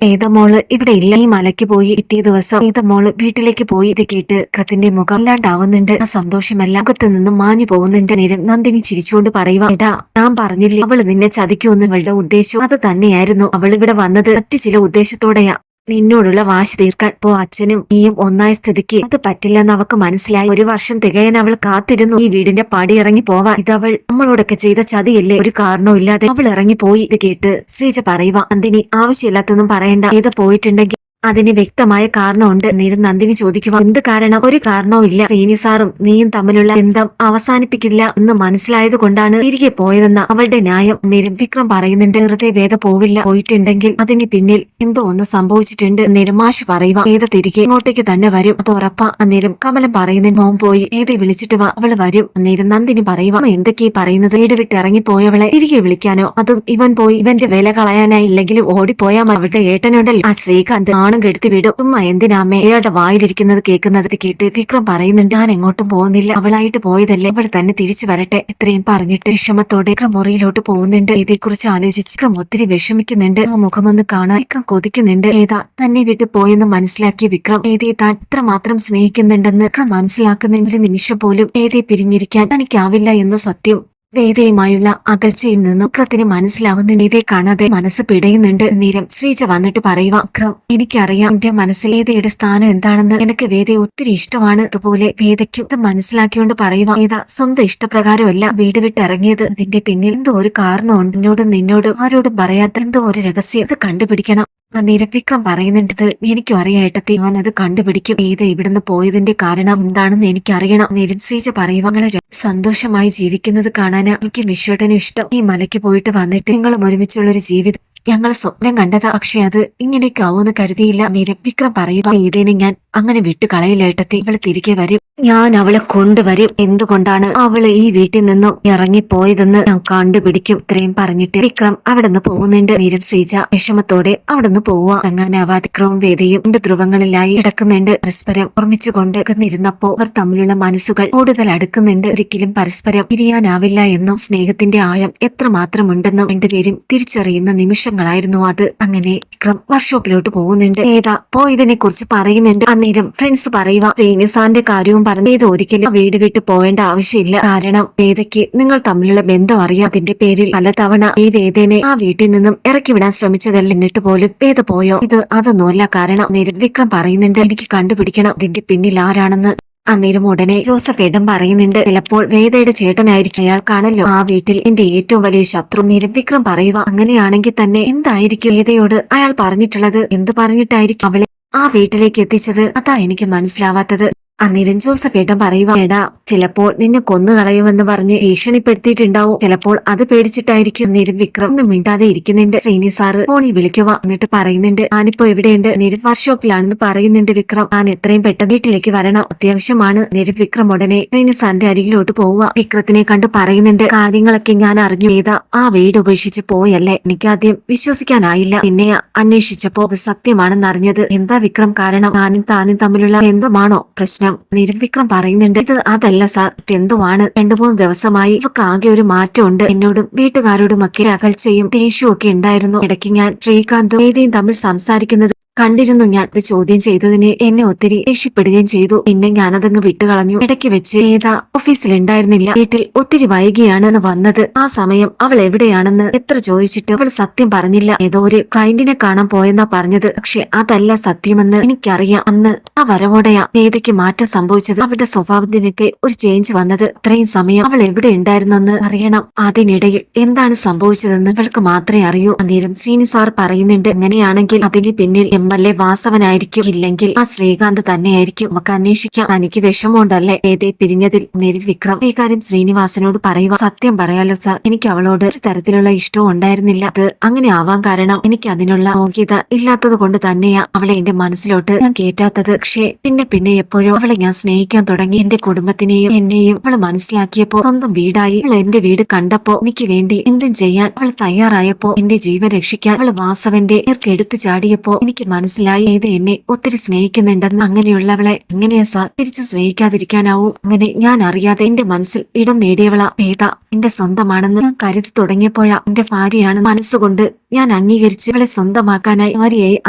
Speaker 1: ഏതമോള് ഇവിടെ ഇല്ല, ഈ മലയ്ക്ക് പോയി. പിറ്റേ ദിവസം ഏതമോള് വീട്ടിലേക്ക് പോയി. ഇത് കേട്ട് വിക്രത്തിന്റെ മുഖം അല്ലാണ്ടാവുന്നുണ്ട്. ആ സന്തോഷമെല്ലാം മുഖത്ത് നിന്നും മാഞ്ഞു പോകുന്നുണ്ട്. നേരം നന്ദിനി ചിരിച്ചുകൊണ്ട് പറയുക, എടാ ഞാൻ പറഞ്ഞില്ലേ അവള് നിന്നെ ചതിക്കുമെന്ന്. അവളുടെ ഉദ്ദേശം അത് തന്നെയായിരുന്നു. അവൾ ഇവിടെ വന്നത് മറ്റു ചില ഉദ്ദേശത്തോടെയാ, നിന്നോടുള്ള വാശി തീർക്കാൻ. ഇപ്പോ അച്ഛനും നീയും ഒന്നായ സ്ഥിതിക്ക് അത് പറ്റില്ലെന്ന് അവക്ക് മനസ്സിലായി. ഒരു വർഷം തികയാൻ അവൾ കാത്തിരുന്നു ഈ വീടിന്റെ പടി ഇറങ്ങി പോവാ. ഇതവൾ നമ്മളോടൊക്കെ ചെയ്ത ചതിയല്ലേ? ഒരു കാരണവും ഇല്ലാതെ അവൾ ഇറങ്ങിപ്പോയി. ഇത് കേട്ട് ശ്രീജ പറയുക, നന്ദിനി ആവശ്യമില്ലാത്തൊന്നും പറയണ്ട. ഏത് പോയിട്ടുണ്ടെങ്കിൽ അതിന് വ്യക്തമായ കാരണമുണ്ട്. നേരം നന്ദിനി ചോദിക്കുക, എന്ത് കാരണം? ഒരു കാരണവും ഇല്ല. ശ്രീനി സാറും നീയും തമ്മിലുള്ള ബന്ധം അവസാനിപ്പിക്കില്ല എന്ന് മനസ്സിലായത് കൊണ്ടാണ് തിരികെ പോയതെന്ന അവളുടെ ന്യായം. നേരം വിക്രം പറയുന്നുണ്ട്, വെറുതെ വേദ പോവില്ല. പോയിട്ടുണ്ടെങ്കിൽ അതിന് പിന്നിൽ എന്തോ ഒന്ന് സംഭവിച്ചിട്ടുണ്ട്. നേരം മാഷ് പറയുക, വേദ തിരികെ ഇങ്ങോട്ടേക്ക് തന്നെ വരും, അത് ഉറപ്പാ. അന്നേരം കമലം പറയുന്ന, മോൻ പോയി വേദയെ വിളിച്ചിട്ട് വാ, അവള് വരും. അന്നേരം നന്ദിനി പറയുക, എന്തൊക്കെയാ പറയുന്നത്? വീട് വിട്ട് ഇറങ്ങിപ്പോയവളെ തിരികെ വിളിക്കാനോ? അതും ഇവൻ പോയി ഇവന്റെ വില കളയാനായി. ഇല്ലെങ്കിലും ഓടിപ്പോയാ അവളുടെ ഏട്ടനുണ്ടല്ലോ ആ ശ്രീകാന്ത് കെടുത്തി വിടും. ഉമ്മ എന്തിനാമ്മേ അയാളുടെ വായിലിരിക്കുന്നത് കേൾക്കുന്നത്? കേട്ട് വിക്രം പറയുന്നുണ്ട്, ഞാൻ എങ്ങോട്ടും പോകുന്നില്ല, അവളായിട്ട് പോയതല്ലേ, അവൾ തന്നെ തിരിച്ചു വരട്ടെ. ഇത്രയും പറഞ്ഞിട്ട് വിഷമത്തോടെ വിക്രം മുറിയിലോട്ട് പോകുന്നുണ്ട്. ഇതേക്കുറിച്ച് ആലോചിച്ച് വിക്രം ഒത്തിരി വിഷമിക്കുന്നുണ്ട്. ആ മുഖമൊന്ന് കാണാൻ വിക്രം കൊതിക്കുന്നുണ്ട്. ഏതാ തന്നെ വിട്ടു പോയെന്ന് മനസ്സിലാക്കിയ വിക്രം ഏതയെ താൻ ഇത്രമാത്രം സ്നേഹിക്കുന്നുണ്ടെന്ന് വിക്രം മനസ്സിലാക്കുന്ന ഒരു നിമിഷം പോലും ഏതയെ പിരിഞ്ഞിരിക്കാൻ തനിക്കാവില്ല എന്ന സത്യം വേദയുമായുള്ള അകൽച്ചയിൽ നിന്നും വിക്രത്തിന് മനസ്സിലാവുന്നുണ്ട്. ഇതേ കാണാതെ മനസ്സ് പിടയുന്നുണ്ട്. നേരം ശ്രീജ വന്നിട്ട് പറയുക, വിക്രം എനിക്കറിയാം എന്റെ മനസ്സിൽ വേദയുടെ സ്ഥാനം എന്താണെന്ന്. എനിക്ക് വേദയെ ഒത്തിരി ഇഷ്ടമാണ്. അതുപോലെ വേദയ്ക്കും ഇത് മനസ്സിലാക്കിക്കൊണ്ട് പറയുക, വേദ സ്വന്തം ഇഷ്ടപ്രകാരമല്ല വീട് വിട്ട് ഇറങ്ങിയത്. ഇതിന്റെ പിന്നിൽ എന്തോ ഒരു കാരണമുണ്ട്. നിന്നോട് ആരോടും പറയാത്ത എന്തോ ഒരു രഹസ്യം. ഇത് കണ്ടുപിടിക്കണം. അന്നേരം വിക്രം പറയുന്നുണ്ടത് എനിക്കും അറിയാം ഏട്ടത്തി, ഞാൻ അത് കണ്ടുപിടിക്കും. വേദ ഇവിടുന്ന് പോയതിന്റെ കാരണം എന്താണെന്ന് എനിക്കറിയണം. നേരം ശ്രീജ പറയുക, സന്തോഷമായി ജീവിക്കുന്നത് കാണാനാ എനിക്ക് വിശ്വട്ടനും ഇഷ്ടം. ഈ മലയ്ക്ക് പോയിട്ട് വന്നിട്ട് നിങ്ങളും ഒരുമിച്ചുള്ളൊരു ജീവിതം ഞങ്ങൾ സ്വപ്നം കണ്ടതാ. പക്ഷെ അത് ഇങ്ങനെയൊക്കെ ആവുമെന്ന് കരുതിയില്ല. നേരം വിക്രം പറയുക, ഏതേനെ ഞാൻ അങ്ങനെ വിട്ടുകളയില്ല ഏട്ടത്തി. അവള് തിരികെ വരും. ഞാൻ അവളെ കൊണ്ടുവരും. എന്തുകൊണ്ടാണ് അവള് ഈ വീട്ടിൽ നിന്നും ഇറങ്ങിപ്പോയതെന്ന് ഞാൻ കണ്ടുപിടിക്കും. ഇത്രയും പറഞ്ഞിട്ട് വിക്രം അവിടെ നിന്ന് പോകുന്നുണ്ട്. നേരം ശ്രീജ വിഷമത്തോടെ അവിടെ നിന്ന് പോവുക. ഇറങ്ങാനാവാതെ വിക്രവും വേദയും 2 ധ്രുവങ്ങളിലായി കിടക്കുന്നുണ്ട്. പരസ്പരം ഓർമ്മിച്ചുകൊണ്ട് നിന്നിരുന്നപ്പോ അവർ തമ്മിലുള്ള മനസ്സുകൾ കൂടുതൽ അടുക്കുന്നുണ്ട്. ഒരിക്കലും പരസ്പരം പിരിയാനാവില്ല എന്നും സ്നേഹത്തിന്റെ ആഴം എത്രമാത്രമുണ്ടെന്നും രണ്ടുപേരും തിരിച്ചറിയുന്ന നിമിഷങ്ങളായിരുന്നു അത്. അങ്ങനെ വിക്രം വർക്ക്ഷോപ്പിലോട്ട് പോകുന്നുണ്ട്. ഏതാ പോയതിനെ കുറിച്ച് പറയുന്നുണ്ട്. അന്നേരം ഫ്രണ്ട്സ് പറയുക, ശ്രീനിസാന്റെ കാര്യവും പറഞ്ഞു, ഇത് ഒരിക്കലും വീട് വിട്ട് പോവേണ്ട ആവശ്യമില്ല. കാരണം വേദയ്ക്ക് നിങ്ങൾ തമ്മിലുള്ള ബന്ധം അറിയാം. അതിന്റെ പേരിൽ പലതവണ ഈ വേദനെ ആ വീട്ടിൽ നിന്നും ഇറക്കി വിടാൻ ശ്രമിച്ചതല്ല. എന്നിട്ട് പോലും വേദ പോയോ? ഇത് അതൊന്നുമല്ല കാരണം. അന്നേരം വിക്രം പറയുന്നുണ്ട്, എനിക്ക് കണ്ടുപിടിക്കണം ഇതിന്റെ പിന്നിൽ ആരാണെന്ന്. അന്നേരം ഉടനെ ജോസഫ് ഏട്ടൻ പറയുന്നുണ്ട്, ചിലപ്പോൾ വേദയുടെ ചേട്ടനായിരിക്കും. അയാൾക്കാണല്ലോ ആ വീട്ടിൽ എന്റെ ഏറ്റവും വലിയ ശത്രു. നേരം വിക്രം പറയുക, അങ്ങനെയാണെങ്കിൽ തന്നെ എന്തായിരിക്കും വേദയോട് അയാൾ പറഞ്ഞിട്ടുള്ളത്? എന്ത് പറഞ്ഞിട്ടായിരിക്കും അവളെ ആ വീട്ടിലേക്ക് എത്തിച്ചത്? അതാ എനിക്ക് മനസ്സിലാവാത്തത്. അന്നേരം ജോസഫ് ഏട്ടൻ പറയുക, എടാ ചിലപ്പോൾ നിന്നെ കൊന്നുകളയുമെന്ന് പറഞ്ഞ് ഭീഷണിപ്പെടുത്തിയിട്ടുണ്ടാവും. ചിലപ്പോൾ അത് പേടിച്ചിട്ടായിരിക്കും. അന്നേരം വിക്രം ഒന്നും മിണ്ടാതെ ഇരിക്കുന്നുണ്ട്. ശ്രീനി സാറ് ഫോണിൽ വിളിക്കുക. എന്നിട്ട് പറയുന്നുണ്ട്, ഞാനിപ്പോ എവിടെയുണ്ട്? നേരം വർക്ക്ഷോപ്പിലാണെന്ന് പറയുന്നുണ്ട് വിക്രം. ഞാൻ എത്രയും പെട്ടെന്ന് വീട്ടിലേക്ക് വരണം, അത്യാവശ്യമാണ്. നേരം വിക്രം ഉടനെ ശ്രീനി സാറിന്റെ അരികിലോട്ട് പോവുക. വിക്രത്തിനെ കണ്ട് പറയുന്നുണ്ട്, കാര്യങ്ങളൊക്കെ ഞാൻ അറിഞ്ഞു. ഏതാ ആ വീട് ഉപേക്ഷിച്ച് പോയല്ലേ? എനിക്കാദ്യം വിശ്വസിക്കാനായില്ല. പിന്നെ അന്വേഷിച്ചപ്പോ അത് സത്യമാണെന്ന് അറിഞ്ഞത്. എന്താ വിക്രം കാരണം? ഞാനും താനും തമ്മിലുള്ള ബന്ധമാണോ പ്രശ്നം? നേരം വിക്രം പറയുന്നുണ്ട്, ഇത് അതല്ല സാർ, എന്തുവാണ്? 2-3 ദിവസമായി ഇവക്ക് ആകെ ഒരു മാറ്റമുണ്ട്. എന്നോടും വീട്ടുകാരോടുമൊക്കെ അകൽച്ചയും ദേഷ്യവും ഒക്കെ ഉണ്ടായിരുന്നു. ഇടയ്ക്ക് ഞാൻ ശ്രീകാന്തും വേദിയും തമ്മിൽ സംസാരിക്കുന്നത് കണ്ടിരുന്നു. ഞാൻ ഇത് ചോദ്യം ചെയ്തതിന് എന്നെ ഒത്തിരി ദേഷ്യപ്പെടുകയും ചെയ്തു. പിന്നെ ഞാനതങ്ങ് വിട്ടുകളഞ്ഞു. ഇടയ്ക്ക് വെച്ച് ഏതാ ഓഫീസിൽ ഉണ്ടായിരുന്നില്ല. വീട്ടിൽ ഒത്തിരി വൈകിയാണ് വന്നത്. ആ സമയം അവൾ എവിടെയാണെന്ന് എത്ര ചോദിച്ചിട്ട് അവൾ സത്യം പറഞ്ഞില്ല. ഏതോ ഒരു ക്ലയന്റിനെ കാണാൻ പോയെന്നാ പറഞ്ഞത്. പക്ഷെ അതല്ല സത്യമെന്ന് എനിക്കറിയാം. അന്ന് ആ വരവോടെയാ വേദയ്ക്ക് മാറ്റം സംഭവിച്ചത്. അവളുടെ സ്വഭാവത്തിനൊക്കെ ഒരു ചേഞ്ച് വന്നത്. ഇത്രയും സമയം അവൾ എവിടെ ഉണ്ടായിരുന്നെന്ന് അറിയണം. അതിനിടയിൽ എന്താണ് സംഭവിച്ചതെന്ന് അവൾക്ക് മാത്രമേ അറിയൂ. അന്നേരം ശ്രീനി സാർ പറയുന്നുണ്ട്, അങ്ങനെയാണെങ്കിൽ അതിന് പിന്നിൽ MLA വാസവനായിരിക്കും, ഇല്ലെങ്കിൽ ആ ശ്രീകാന്ത് തന്നെയായിരിക്കും. നമുക്ക് അന്വേഷിക്കാം. എനിക്ക് വിഷമമുണ്ടല്ലേ വേദയെ പിരിഞ്ഞതിൽ? നേരി വിക്രം ഈ കാര്യം ശ്രീനിവാസനോട് പറയുക. സത്യം പറയാലോ സാർ, എനിക്ക് അവളോട് ഒരു തരത്തിലുള്ള ഇഷ്ടവും ഉണ്ടായിരുന്നില്ല. അത് അങ്ങനെ ആവാൻ കാരണം എനിക്ക് അതിനുള്ള യോഗ്യത ഇല്ലാത്തത് കൊണ്ട് തന്നെയാ അവളെ എന്റെ മനസ്സിലോട്ട് ഞാൻ കേറ്റാത്തത്. പക്ഷേ പിന്നെ എപ്പോഴും അവളെ ഞാൻ സ്നേഹിക്കാൻ തുടങ്ങി. എന്റെ കുടുംബത്തിനെയും എന്നെയും അവള് മനസ്സിലാക്കിയപ്പോ, സ്വന്തം വീടായി അവൾ എന്റെ വീട് കണ്ടപ്പോ, എനിക്ക് വേണ്ടി എന്തും ചെയ്യാൻ അവൾ തയ്യാറായപ്പോ, എന്റെ ജീവൻ രക്ഷിക്കാൻ അവള് വാസവന്റെ എടുത്തു ചാടിയപ്പോ എനിക്ക് മനസ്സിലായി ഇത് എന്നെ ഒത്തിരി സ്നേഹിക്കുന്നുണ്ടെന്ന്. അങ്ങനെയുള്ളവളെ എങ്ങനെയാ സാർ തിരിച്ചു സ്നേഹിക്കാതിരിക്കാനാവും? അങ്ങനെ ഞാൻ അറിയാതെ എന്റെ മനസ്സിൽ ഇടം നേടിയവളാ വേദ. എന്റെ സ്വന്തമാണെന്ന് ഞാൻ കരുതി തുടങ്ങിയപ്പോഴാ എന്റെ ഭാര്യയാണ് മനസ്സുകൊണ്ട് ഞാൻ അംഗീകരിച്ച് അവളെ സ്വന്തമാക്കാനായി, ഭാര്യയായി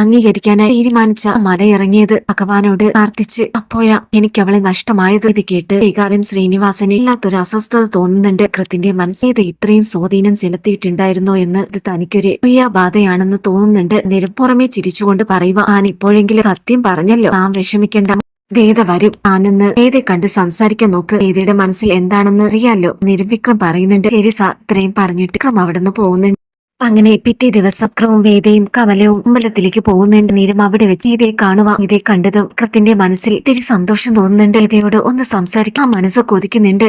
Speaker 1: അംഗീകരിക്കാനായി തീരുമാനിച്ച മലയിറങ്ങിയത്. ഭഗവാനോട് പ്രാർത്ഥിച്ച് അപ്പോഴാ എനിക്ക് അവളെ നഷ്ടമായത്. ഇത് കേട്ട് വികാരം ശ്രീനിവാസന് ഇല്ലാത്തൊരു അസ്വസ്ഥത തോന്നുന്നുണ്ട്. വിക്രത്തിന്റെ മനസ്സിൽ ഇത് ഇത്രയും സ്വാധീനം ചെലുത്തിയിട്ടുണ്ടായിരുന്നോ എന്ന് ഇത് തനിക്കൊരു ബാധയാണെന്ന് തോന്നുന്നുണ്ട്. പുറമെ ചിരിച്ചുകൊണ്ട് പറയുക, ഞാൻ ഇപ്പോഴെങ്കിലും സത്യം പറഞ്ഞല്ലോ, താൻ വിഷമിക്കണ്ട, വേദ വരും. താനെന്ന് വേദയെ കണ്ട് സംസാരിക്കാൻ നോക്ക്. വേദയുടെ മനസ്സിൽ എന്താണെന്ന് അറിയാലോ. വിക്രം പറയുന്നുണ്ട്, ശരി സാർ. ഇത്രയും പറഞ്ഞിട്ട് വിക്രം അവിടെ നിന്ന് പോകുന്നുണ്ട്. അങ്ങനെ പിറ്റേ ദിവസം വിക്രവും വേദയും കമലവും അമ്പലത്തിലേക്ക് പോകുന്നുണ്ട്. അവിടെ വെച്ച് ഇതേ കാണുക. ഇതേ കണ്ടതും വിക്രത്തിന്റെ മനസ്സിൽ ഇത്തിരി സന്തോഷം തോന്നുന്നുണ്ട്. ഇതയോട് ഒന്ന് സംസാരിക്കാൻ മനസ്സ് കൊതിക്കുന്നുണ്ട്.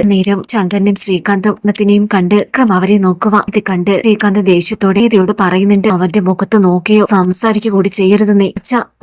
Speaker 1: ശങ്കരനും ശ്രീകാന്തും മത്തിനെയും കണ്ട് വിക്രം അവരെ നോക്കുക. ഇത് കണ്ട് ശ്രീകാന്ത് ദേഷ്യത്തോടെ ഇതയോട് പറയുന്നുണ്ട്, അവന്റെ മുഖത്ത് നോക്കിയോ സംസാരിക്കുക കൂടി ചെയ്യരുതെന്നേ.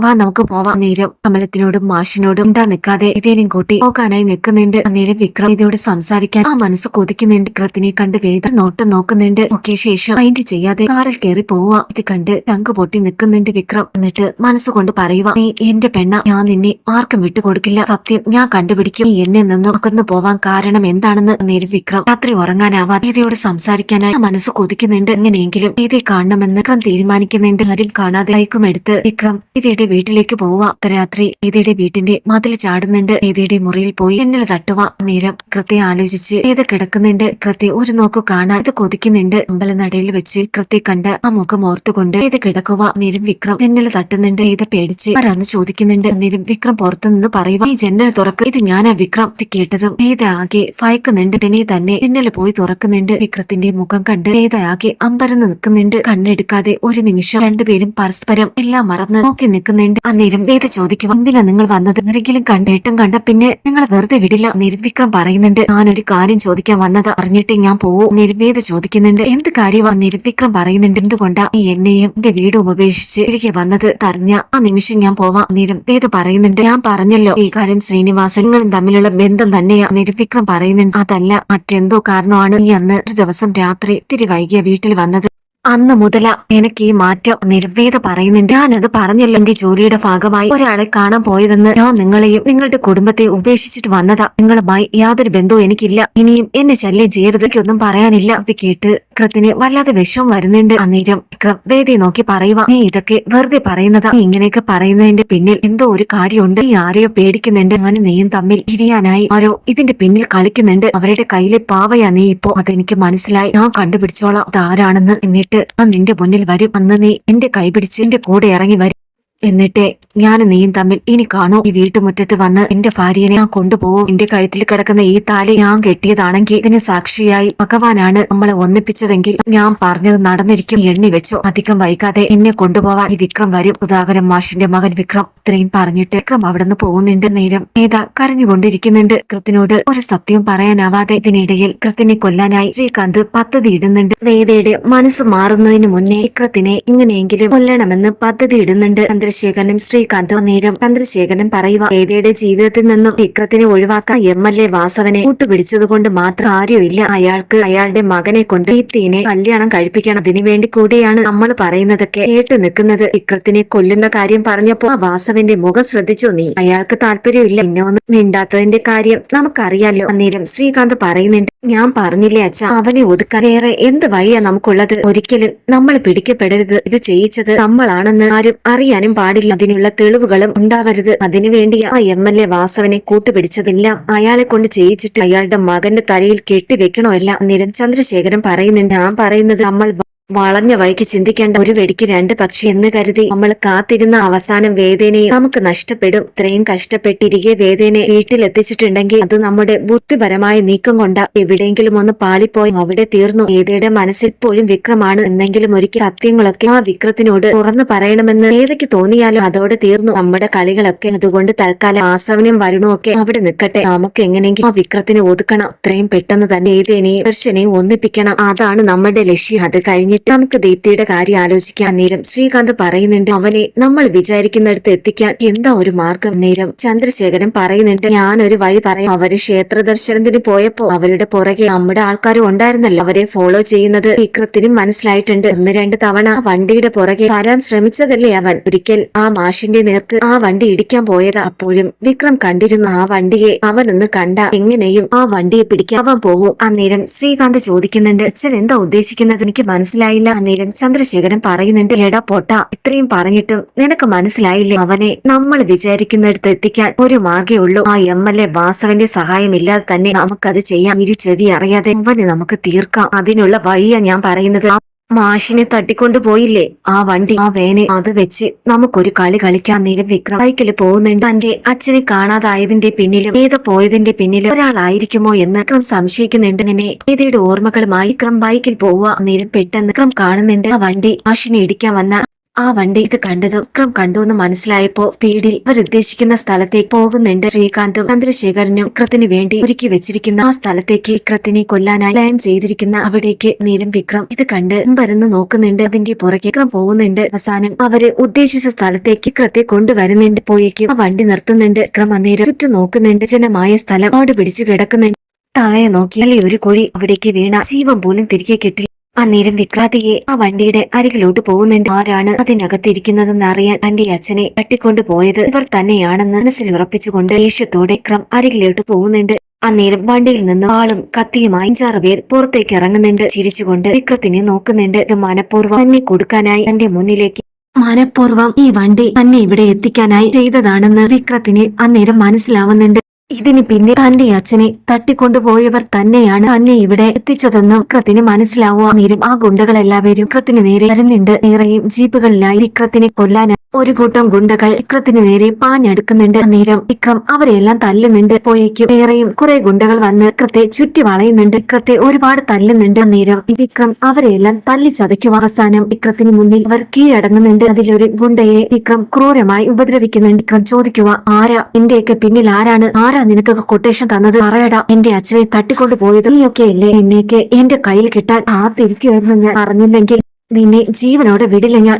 Speaker 1: വാ നമുക്ക് പോവാം. കമലത്തിനോടും മാഷിനോടും ഉണ്ടാ നിൽക്കാതെ ഇതേനും കൂട്ടി പോകാനായി നിൽക്കുന്നുണ്ട്. വിക്രം ഇതയോട് സംസാരിക്കാൻ ആ മനസ്സ് കൊതിക്കുന്നുണ്ട്. വിക്രത്തിനെ കണ്ട് വേദ നോട്ടം നോക്കുന്നുണ്ട്. ഒക്കെ ശേഷം മൈൻഡ് ചെയ്യാതെ കാണാതെ കാറിൽ കയറി പോവാ. ഇത് കണ്ട് ചങ്ക് പൊട്ടി നിൽക്കുന്നുണ്ട് വിക്രം. എന്നിട്ട് മനസ്സുകൊണ്ട് പറയുക, നീ എന്റെ പെണ്ണ, ഞാൻ നിന്നെ ആർക്കും വിട്ടുകൊടുക്കില്ല. സത്യം ഞാൻ കണ്ടുപിടിക്കും. നീ എന്നെ നിന്നും അകന്നു പോവാൻ കാരണം എന്താണെന്ന്. നേരം വിക്രം രാത്രി ഉറങ്ങാനാവാ ഗീതയോട് സംസാരിക്കാനായി മനസ്സ് കൊതിക്കുന്നുണ്ട്. എങ്ങനെയെങ്കിലും ഗീതയെ കാണണമെന്ന് വിക്രം തീരുമാനിക്കുന്നുണ്ട്. ആരും കാണാതെ ബൈക്കുമെടുത്ത് വിക്രം ഗീതയുടെ വീട്ടിലേക്ക് പോവാ. രാത്രി ഗീതയുടെ വീട്ടിന്റെ മതിൽ ചാടുന്നുണ്ട്. ഗീതയുടെ മുറിയിൽ പോയി ജനൽ തട്ടുക. നേരം കൃത്യ ആലോചിച്ച് ഗീത കിടക്കുന്നുണ്ട്. കൃത്യ ഒരു നോക്കു കാണാൻ ഇത് കൊതിക്കുന്നുണ്ട്. അമ്പലനടയിൽ വെച്ച് കൃത്യ കണ്ട് ആ മുഖം ഓർത്തുകൊണ്ട് ഗീത കിടക്കുക. നേരം വിക്രം ജനൽ തട്ടുന്നുണ്ട്. ഗീത പേടിച്ച് ആരാന്ന് ചോദിക്കുന്നുണ്ട്. നേരം വിക്രം പുറത്തുനിന്ന് പറയുക, ഈ ജനൽ തുറക്ക്, ഇത് ഞാനാ വിക്രം. ഇത് കേട്ടതും ഗീത ആകെ ഭയക്കുന്നുണ്ട്. ഇതിനെ തന്നെ ജനൽ പോയി തുറക്കുന്നുണ്ട്. വിക്രത്തിന്റെ മുഖം കണ്ട് ഗീത ആകെ അമ്പരന്ന് നിൽക്കുന്നുണ്ട്. കണ്ണെടുക്കാതെ ഒരു നിമിഷം രണ്ടുപേരും പരസ്പരം എല്ലാം മറന്ന് നോക്കി നിൽക്കുന്നുണ്ട്. അന്നേരം ഗീത ചോദിക്കും, എന്തിനാ നിങ്ങൾ വന്നത്? ആരെങ്കിലും കണ്ടേട്ടും കണ്ട പിന്നെ നിങ്ങൾ വെറുതെ വിടില്ല. വിക്രം പറയുന്നുണ്ട്, ഞാനൊരു കാര്യം ചോദിക്കാൻ വന്നതാ, അറിഞ്ഞിട്ടേ ഞാൻ പോവൂ. ഗീത ചോദിക്കുന്നുണ്ട്, എന്ത് കാര്യമാ? വിക്രം പറയുന്നുണ്ട്, എന്തുകൊണ്ടാ നീ എന്നെയും എന്റെ വീടും ഉപേക്ഷിച്ച് തിരികെ വന്നത്? തറിഞ്ഞ ആ നിമിഷം ഞാൻ പോവാം. ഗീത പറയുന്നുണ്ട്, ഞാൻ പറഞ്ഞല്ലോ ഈ കാര്യം ശ്രീനിവാസനും തമ്മിലുള്ള ബന്ധം തന്നെയാ. വിക്രം പറയുന്നുണ്ട്, അതല്ല, മറ്റെന്തോ കാരണമാണ് ഈ അന്ന് ഒരു ദിവസം രാത്രി ഇത്തിരി വൈകിയ വീട്ടിൽ വന്നത്. അന്ന് മുതല എനിക്ക് ഈ മാറ്റം. നിർവേദ പറയുന്നുണ്ട്, ഞാനത് പറഞ്ഞല്ലോ, എന്റെ ജോലിയുടെ ഭാഗമായി ഒരാളെ കാണാൻ പോയതെന്ന്. ഞാൻ നിങ്ങളെയും നിങ്ങളുടെ കുടുംബത്തെ ഉപേക്ഷിച്ചിട്ട് വന്നതാ. നിങ്ങളുമായി യാതൊരു ബന്ധവും എനിക്കില്ല. ഇനിയും എന്നെ ശല്യം ചെയ്യരുത്. എനിക്കൊന്നും പറയാനില്ല. ഇത് കേട്ട് വിക്രത്തിന് വല്ലാതെ വിഷമം വരുന്നുണ്ട്. അന്നേരം വിക്രം വേദിയെ നോക്കി പറയുക, നീ ഇതൊക്കെ വെറുതെ പറയുന്നതാ. നീ ഇങ്ങനെയൊക്കെ പറയുന്നതിന്റെ പിന്നിൽ എന്തോ ഒരു കാര്യമുണ്ട്. നീ ആരെയോ പേടിക്കുന്നുണ്ട്. ഞാനും നീയും തമ്മിൽ പിരിയാനായി ആരോ ഇതിന്റെ പിന്നിൽ കളിക്കുന്നുണ്ട്. അവരുടെ കയ്യിലെ പാവയാ നീ ഇപ്പോ. അതെനിക്ക് മനസ്സിലായി. ഞാൻ കണ്ടുപിടിച്ചോളാം അതാരാണെന്ന്. എന്നിട്ട് ഞാൻ നിന്റെ മുന്നിൽ വരും. അന്ന് നീ എന്റെ കൈപിടിച്ച് എന്റെ കൂടെ ഇറങ്ങി വരും. എന്നിട്ട് ഞാനും നീയും തമ്മിൽ ഇനി കാണൂ. ഈ വീട്ടുമുറ്റത്ത് വന്ന് എന്റെ ഭാര്യനെ ഞാൻ കൊണ്ടുപോകും. എന്റെ കഴുത്തിൽ കിടക്കുന്ന ഈ താലി ഞാൻ കെട്ടിയതാണെങ്കിൽ ഇതിന് സാക്ഷിയായി ഭഗവാനാണ് നമ്മളെ ഒന്നിപ്പിച്ചതെങ്കിൽ ഞാൻ പറഞ്ഞത് നടന്നിരിക്കും. എണ്ണി വെച്ചോ. അധികം വൈകാതെ എന്നെ കൊണ്ടുപോവാൻ ഈ വിക്രം വരും. സുധാകരൻ മാഷിന്റെ മകൻ വിക്രം. ഇത്രയും പറഞ്ഞിട്ട് വിക്രം അവിടെ നിന്ന് പോകുന്നുണ്ട്. നേരം നേതാ കരഞ്ഞുകൊണ്ടിരിക്കുന്നുണ്ട്. വിക്രത്തിനോട് ഒരു സത്യവും പറയാനാവാതെ. ഇതിനിടയിൽ വിക്രത്തിനെ കൊല്ലാനായി ശ്രീകാന്ത് പദ്ധതി ഇടുന്നുണ്ട്. വേദയുടെ മനസ്സ് മാറുന്നതിന് മുന്നേ വിക്രത്തിനെ ഇങ്ങനെയെങ്കിലും കൊല്ലണമെന്ന് പദ്ധതി ഇടുന്നുണ്ട്. ചന്ദ്രശേഖരനും ശ്രീകാന്തും. നേരം ചന്ദ്രശേഖരൻ പറയുക, വേദയുടെ ജീവിതത്തിൽ നിന്നും വിക്രത്തിനെ ഒഴിവാക്കാൻ MLA വാസവനെ കൂട്ടുപിടിച്ചതുകൊണ്ട് മാത്രം കാര്യമില്ല. അയാൾക്ക് അയാളുടെ മകനെ കൊണ്ട് ദീപ്തിനെ കല്യാണം കഴിപ്പിക്കണം. അതിനുവേണ്ടി കൂടെയാണ് നമ്മൾ പറയുന്നതൊക്കെ കേട്ട് നിൽക്കുന്നത്. വിക്രത്തിനെ കൊല്ലുന്ന കാര്യം പറഞ്ഞപ്പോ ആ വാസവന്റെ മുഖം ശ്രദ്ധിച്ചോ നീ? അയാൾക്ക് താല്പര്യമില്ല. പിന്നെ ഒന്നും മിണ്ടാത്തതിന്റെ കാര്യം നമുക്കറിയാലോ. അന്നേരം ശ്രീകാന്ത് പറയുന്നുണ്ട്, ഞാൻ പറഞ്ഞില്ലേ അച്ഛാ, അവനെ ഒതുക്കാൻ വേറെ എന്ത് വഴിയാ നമുക്കുള്ളത്? ഒരിക്കലും നമ്മൾ പിടിക്കപ്പെടരുത്. ഇത് ചെയ്യിച്ചത് നമ്മളാണെന്ന് ആരും അറിയാനും പാടില്ല. അതിനുള്ള തെളിവുകളും ഉണ്ടാവരുത്. അതിനുവേണ്ടി ആ MLA വാസവനെ കൂട്ടുപിടിച്ചതില്ല. അയാളെ കൊണ്ട് ചെയ്യിച്ചിട്ട് അയാളുടെ മകന്റെ തലയിൽ കെട്ടിവെക്കണോ അല്ല. അന്നേരം ചന്ദ്രശേഖരൻ പറയുന്നുണ്ട്, ഞാൻ പറയുന്നത് നമ്മൾ വളഞ്ഞ വഴിക്ക് ചിന്തിക്കേണ്ട. ഒരു വെടിക്ക് രണ്ട് പക്ഷി എന്ന് കരുതി നമ്മൾ കാത്തിരുന്ന അവസാനം വേദനയും നമുക്ക് നഷ്ടപ്പെടും. ഇത്രയും കഷ്ടപ്പെട്ടിരിക്കെ വേദനയെ വീട്ടിലെത്തിച്ചിട്ടുണ്ടെങ്കിൽ അത് നമ്മുടെ ബുദ്ധിപരമായ നീക്കം കൊണ്ടാ. എവിടെയെങ്കിലും ഒന്ന് പാളിപ്പോയി അവിടെ തീർന്നു. വേദയുടെ മനസ്സിൽ ഇപ്പോഴും വിക്രമാണ്. എന്നെങ്കിലും ഒരിക്കൽ സത്യങ്ങളൊക്കെ ആ വിക്രത്തിനോട് തുറന്നു പറയണമെന്ന് വേദയ്ക്ക് തോന്നിയാലോ അതോടെ തീർന്നു നമ്മുടെ കളികളൊക്കെ. അതുകൊണ്ട് തൽക്കാലം ആസവനും വരുണും ഒക്കെ അവിടെ നിൽക്കട്ടെ. നമുക്ക് എങ്ങനെയെങ്കിലും ആ വിക്രത്തിനെ ഒതുക്കണം. ഇത്രയും പെട്ടെന്ന് തന്നെ വേദനെയും ദർശനെയും ഒന്നിപ്പിക്കണം. അതാണ് നമ്മുടെ ലക്ഷ്യം. അത് കഴിഞ്ഞ് നമുക്ക് ദീപ്തിയുടെ കാര്യം ആലോചിക്കാൻ. നേരം ശ്രീകാന്ത് പറയുന്നുണ്ട്, അവനെ നമ്മൾ വിചാരിക്കുന്നിടത്ത് എത്തിക്കാൻ എന്താ ഒരു മാർഗം? നേരം ചന്ദ്രശേഖരൻ പറയുന്നുണ്ട്, ഞാനൊരു വഴി പറയാം. അവര് ക്ഷേത്ര ദർശനത്തിന് പോയപ്പോ അവരുടെ പുറകെ നമ്മുടെ ആൾക്കാരും ഉണ്ടായിരുന്നല്ലോ. അവരെ ഫോളോ ചെയ്യുന്നത് വിക്രത്തിനും മനസ്സിലായിട്ടുണ്ട്. 1-2 തവണ ആ വണ്ടിയുടെ പുറകെ വരാൻ ശ്രമിച്ചതല്ലേ അവൻ. ഒരിക്കൽ ആ മാഷിന്റെ നേർക്ക് ആ വണ്ടി ഇടിക്കാൻ പോയതാ. അപ്പോഴും വിക്രം കണ്ടിരുന്നു ആ വണ്ടിയെ. അവനൊന്ന് കണ്ട എങ്ങനെയും ആ വണ്ടിയെ പിടിക്കാൻ അവൻ പോകും. അന്നേരം ശ്രീകാന്ത് ചോദിക്കുന്നുണ്ട്, അച്ഛൻ എന്താ ഉദ്ദേശിക്കുന്നത്? എനിക്ക് മനസ്സിലായില്ല. അന്നേരം ചന്ദ്രശേഖരൻ പറയുന്നുണ്ട്, എടാ പൊട്ട, ഇത്രയും പറഞ്ഞിട്ടും നിനക്ക് മനസ്സിലായില്ലേ? അവനെ നമ്മൾ വിചാരിക്കുന്നിടത്ത് എത്തിക്കാൻ ഒരു മാർഗേ ഉള്ളൂ. ആ MLA വാസവന്റെ സഹായമില്ലാതെ തന്നെ നമുക്കത് ചെയ്യാം. ഇരു ചെവി അറിയാതെ അവനെ നമുക്ക് തീർക്കാം. അതിനുള്ള വഴിയാ ഞാൻ പറയുന്നത്. മാഷിനെ തട്ടിക്കൊണ്ടു പോയില്ലേ ആ വണ്ടി, ആ വേനെ, അത് വെച്ച് നമുക്കൊരു കളി കളിക്കാൻ. നേരം വിക്രം ബൈക്കിൽ പോകുന്നുണ്ട്. തന്റെ അച്ഛനെ കാണാതായതിന്റെ പിന്നിലും ഏത് പോയതിന്റെ പിന്നിലും ഒരാളായിരിക്കുമോ എന്ന് വിക്രം സംശയിക്കുന്നുണ്ട്. ഇങ്ങനെ ഏതയുടെ ഓർമ്മകളുമായി വിക്രം ബൈക്കിൽ പോവുക. നേരം പെട്ടെന്ന് വിക്രം കാണുന്നുണ്ട് ആ വണ്ടി മാഷിനെ ഇടിക്കാൻ വന്ന ആ വണ്ടി. ഇത് കണ്ടതും വിക്രം കണ്ടു എന്ന് മനസ്സിലായപ്പോ സ്പീഡിൽ അവരുദ്ദേശിക്കുന്ന സ്ഥലത്തേക്ക് പോകുന്നുണ്ട്. ശ്രീകാന്തും ചന്ദ്രശേഖരനും വിക്രത്തിന് വേണ്ടി ഒരുക്കി വെച്ചിരിക്കുന്ന ആ സ്ഥലത്തേക്ക് വിക്രത്തിനെ കൊല്ലാനായി പ്ലാൻ ചെയ്തിരിക്കുന്ന അവിടേക്ക് നേരം വിക്രം ഇത് കണ്ട് പരന്ന് നോക്കുന്നുണ്ട്. അതിന്റെ പുറകെ വിക്രം പോകുന്നുണ്ട്. അവസാനം അവര് ഉദ്ദേശിച്ച സ്ഥലത്തേക്ക് വിക്രത്തെ കൊണ്ടുവരുന്നുണ്ട്. അപ്പോഴേക്കും ആ വണ്ടി നിർത്തുന്നുണ്ട്. വിക്രം അന്നേരം ചുറ്റും നോക്കുന്നുണ്ട്. ജനമായ സ്ഥലം ഓട് പിടിച്ചു കിടക്കുന്നുണ്ട്. താഴെ നോക്കിയാലേ ഒരു കുഴി. അവിടേക്ക് വീണ ജീവൻ പോലും തിരികെ കിട്ടില്ല. അന്നേരം വിക്രാന്തിയെ ആ വണ്ടിയുടെ അരികിലോട്ട് പോകുന്നുണ്ട്. ആരാണ് അതിനകത്തിരിക്കുന്നതെന്ന് അറിയാൻ തന്റെ അച്ഛനെ തട്ടിക്കൊണ്ടു പോയത് ഇവർ തന്നെയാണെന്ന് മനസ്സിൽ ഉറപ്പിച്ചുകൊണ്ട് ദേഷ്യത്തോടെ വിക്രം അരികിലോട്ട് പോകുന്നുണ്ട്. അന്നേരം വണ്ടിയിൽ നിന്ന് ആളും കത്തിയുമായി 5-6 പേർ പുറത്തേക്ക് ഇറങ്ങുന്നുണ്ട്. ചിരിച്ചുകൊണ്ട് വിക്രത്തിനെ നോക്കുന്നുണ്ട്. ഇത് മനഃപൂർവ്വം തന്നെ കൊടുക്കാനായി തന്റെ മുന്നിലേക്ക് മനഃപൂർവ്വം ഈ വണ്ടി തന്നെ ഇവിടെ എത്തിക്കാനായി ചെയ്തതാണെന്ന് വിക്രത്തിന് അന്നേരം മനസ്സിലാവുന്നുണ്ട്. ഇതിന് പിന്നെ തന്റെ അച്ഛനെ തട്ടിക്കൊണ്ടുപോയവർ തന്നെയാണ് തന്നെ ഇവിടെ എത്തിച്ചതെന്നും വിക്രത്തിന് മനസ്സിലാവുക. നേരം ആ ഗുണ്ടകളെല്ലാവരും വിക്രത്തിന് നേരെ വരുന്നുണ്ട്. ഏറെയും ജീപ്പുകളിലായി വിക്രത്തിനെ കൊല്ലാനായി ഒരു കൂട്ടം ഗുണ്ടകൾ വിക്രത്തിന് നേരെ പാഞ്ഞെടുക്കുന്നുണ്ട്. നേരം വിക്രം അവരെല്ലാം തല്ലുന്നുണ്ട്. അപ്പോഴേക്കും ഏറെയും കുറെ ഗുണ്ടകൾ വന്ന് വിക്രത്തെ ചുറ്റി വളയുന്നുണ്ട്. വിക്രത്തെ ഒരുപാട് തല്ലുന്നുണ്ട്. നേരം വിക്രം അവരെല്ലാം തല്ലി ചതയ്ക്കുക. അവസാനം വിക്രത്തിന് മുന്നിൽ അവർ കീഴടങ്ങുന്നുണ്ട്. അതിലൊരു ഗുണ്ടയെ വിക്രം ക്രൂരമായി ഉപദ്രവിക്കുന്നുണ്ട്. വിക്രം ചോദിക്കുക, ആരാ എന്റെയൊക്കെ പിന്നിൽ ആരാണ്? ആരാ നിനക്കൊക്കെ കൊട്ടേഷൻ തന്നത്? പറയടാ. എന്റെ അച്ഛനെ തട്ടിക്കൊണ്ടു പോയത് നീയൊക്കെ അല്ലേ? എന്നെയൊക്കെ എന്റെ കയ്യിൽ കിട്ടാൻ കാത്തിരിക്കുമായിരുന്നു. ഞാൻ പറഞ്ഞില്ലെങ്കിൽ നിന്നെ ജീവനോടെ വിടില്ല ഞാൻ.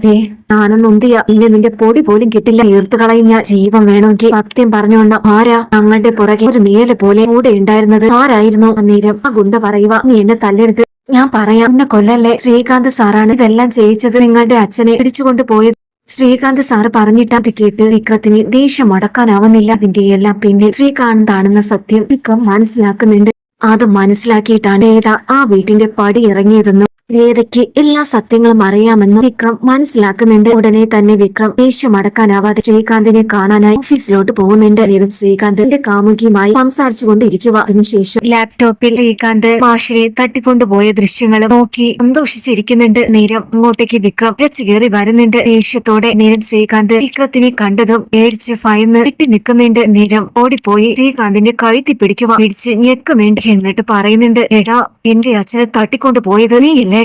Speaker 1: ഞാനൊന്നുന്തിയ ഇന്നെ നിന്റെ പൊടി പോലും കിട്ടില്ല. തീർത്തു കളയും ഞാൻ. ജീവൻ വേണമെങ്കിൽ സത്യം പറഞ്ഞോണ്ട. ആരാ ഞങ്ങളുടെ പുറകെ ഒരു നീല പോലെ കൂടെ ഉണ്ടായിരുന്നത്? ആരായിരുന്നു? അന്നേരം ആ ഗുണ്ട പറയുക, നീ എന്നെ തല്ലരുത്. ഞാൻ പറയാം, എന്നെ കൊല്ലല്ലേ. ശ്രീകാന്ത് സാറാണ് ഇതെല്ലാം ചെയ്യിച്ചത്. നിങ്ങളുടെ അച്ഛനെ പിടിച്ചുകൊണ്ടു പോയത് ശ്രീകാന്ത് സാറ് പറഞ്ഞിട്ട് അത് കേട്ട് വിക്രത്തിന് ദേഷ്യം അടക്കാനാവുന്നില്ല. അതിന്റെ എല്ലാം പിന്നിൽ ശ്രീകാന്താണെന്ന സത്യം വിക്രം മനസ്സിലാക്കുന്നുണ്ട്. അത് മനസ്സിലാക്കിയിട്ടാണ് വേദ ആ വീട്ടിന്റെ പടി ഇറങ്ങിയതെന്നും വേദയ്ക്ക് എല്ലാ സത്യങ്ങളും അറിയാമെന്നും വിക്രം മനസ്സിലാക്കുന്നുണ്ട്. ഉടനെ തന്നെ വിക്രം ദേഷ്യം അടക്കാനാവാതെ ശ്രീകാന്തിനെ കാണാനായി ഓഫീസിലോട്ട് പോകുന്നുണ്ട്. നേരം ശ്രീകാന്തിന്റെ കാമുകിയുമായി സംസാരിച്ചുകൊണ്ടിരിക്കുക. അതിനുശേഷം ലാപ്ടോപ്പിൽ ശ്രീകാന്ത് മാഷിനെ തട്ടിക്കൊണ്ടുപോയ ദൃശ്യങ്ങൾ നോക്കി സന്തോഷിച്ചിരിക്കുന്നുണ്ട്. നേരം അങ്ങോട്ടേക്ക് വിക്രം ഇരച്ചു കയറി വരുന്നുണ്ട്. ദേഷ്യത്തോടെ നേരം ശ്രീകാന്ത് വിക്രത്തിനെ കണ്ടതും പേടിച്ച് ഭയന്ന് വെട്ടി നിൽക്കുന്നുണ്ട്. നേരം ഓടിപ്പോയി ശ്രീകാന്തിന്റെ കഴുത്തി പിടിക്കുക. പിടിച്ച് ഞെക്കുന്നുണ്ട്. എന്നിട്ട് പറയുന്നുണ്ട്, എടാ എന്റെ അച്ഛനെ തട്ടിക്കൊണ്ടു പോയത് നീയല്ലേടാ?